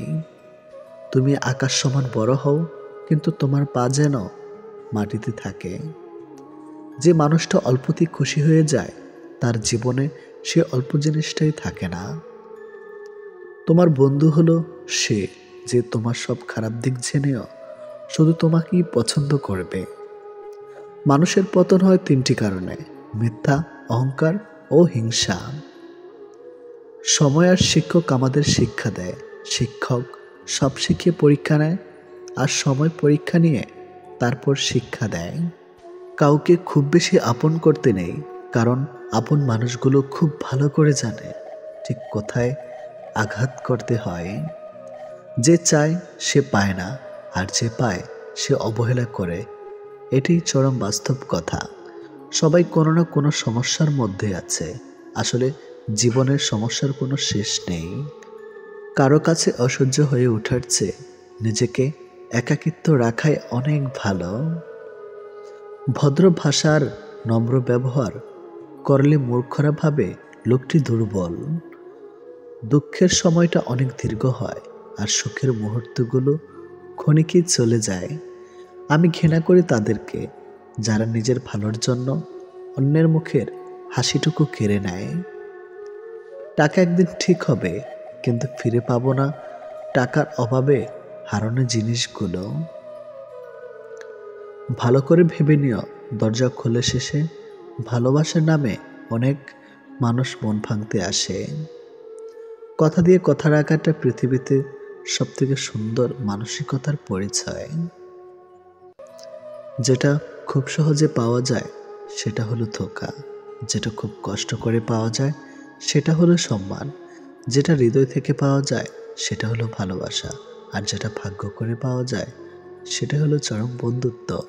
তুমি আকাশ সমান বড় হও, কিন্তু তোমার পা যেন মাটিতে থাকে। যে মানুষটা অল্পতেই খুশি হয়ে যায় তার জীবনে সে অল্প জিনিসটাই থাকে না। তোমার বন্ধু হলো সে যে তোমার সব খারাপ দিক জেনেও শুধু তোমাকেই পছন্দ করবে। মানুষের পতন হয় 3টি কারণে: মিথ্যা, অহংকার ও হিংসা। সময় আর শিক্ষক আমাদের শিক্ষা দেয়। শিক্ষক সব শিখিয়ে পরীক্ষা নেয়, আর সময় পরীক্ষা নিয়ে তারপর শিক্ষা দেয়। কাউকে খুব বেশি আপন করতে নেই, কারণ আপন মানুষগুলো খুব ভালো করে জানে ঠিক কোথায় আঘাত করতে হয়। যে চায় সে পায় না, আর যে পায় সে অবহেলা করে, এটাই চরম বাস্তব কথা। সবাই কোনো না কোনো সমস্যার মধ্যে আছে। আসলে জীবনের সমস্যার কোনো শেষ নেই। কারো কাছে অসহ্য হয়ে ওঠার চেয়ে নিজেকে একাকিত্ব রাখাই অনেক ভালো। ভদ্র ভাষার নম্র ব্যবহার করলে মূর্খরা ভাবে লোকটি দুর্বল। দুঃখের সময়টা অনেক দীর্ঘ হয়, আর সুখের মুহূর্তগুলো ক্ষণিকেই চলে যায়। আমি ঘৃণা করি তাদেরকে যারা নিজের ভালোর জন্য অন্যের মুখের হাসিটুকু কেড়ে নেয়। টাকা একদিন ঠিক হবে, কিন্তু ফিরে পাবো না টাকার অভাবে হারানো জিনিসগুলো। ভালো করে ভেবে নিও, দরজা খুলে শেষে ভালোবাসার নামে অনেক মানুষ মন ভাঙতে আসে। কথা দিয়ে কথা রাখাটা পৃথিবীতে সবথেকে সুন্দর মানসিকতার পরিচয়। যেটা খুব সহজে পাওয়া যায় সেটা হলো ধোঁকা, যেটা খুব কষ্ট করে পাওয়া যায় সেটা হলো সম্মান, যেটা হৃদয় থেকে পাওয়া যায় সেটা হলো ভালোবাসা, আর যেটা ভাগ্য করে পাওয়া যায় সেটা হলো চরম বন্ধুত্ব।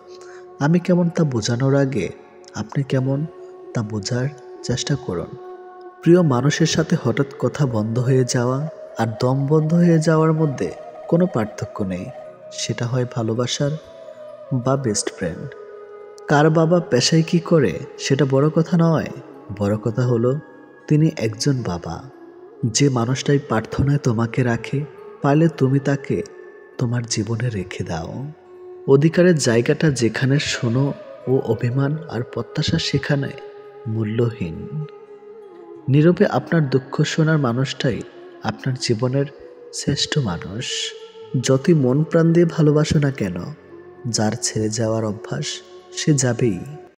আমি কেমন তা বোঝানোর আগে আপনি কেমন তা বোঝার চেষ্টা করুন। প্রিয় মানুষের সাথে হঠাৎ কথা বন্ধ হয়ে যাওয়া আর দম বন্ধ হয়ে যাওয়ার মধ্যে কোনো পার্থক্য নেই। সেটা হয় ভালোবাসার বা বেস্ট ফ্রেন্ড। কার বাবা পেশায় কি করে সেটা বড় কথা নয়, বড় কথা হলো তিনি একজন বাবা। যে মানুষটাই প্রার্থনায় তোমাকে রাখে, পারলে তুমি তাকে তোমার জীবনে রেখে দাও। অধিকারের জায়গাটা যেখানে শোনো ও অভিমান আর প্রত্যাশা সেখানে মূল্যহীন। নীরবে আপনার দুঃখ শোনার মানুষটাই আপনার জীবনের শ্রেষ্ঠ মানুষ। যতই মন প্রাণ দিয়ে ভালোবাসো না কেন, যার ছেড়ে যাওয়ার অভ্যাস সে যাবেই।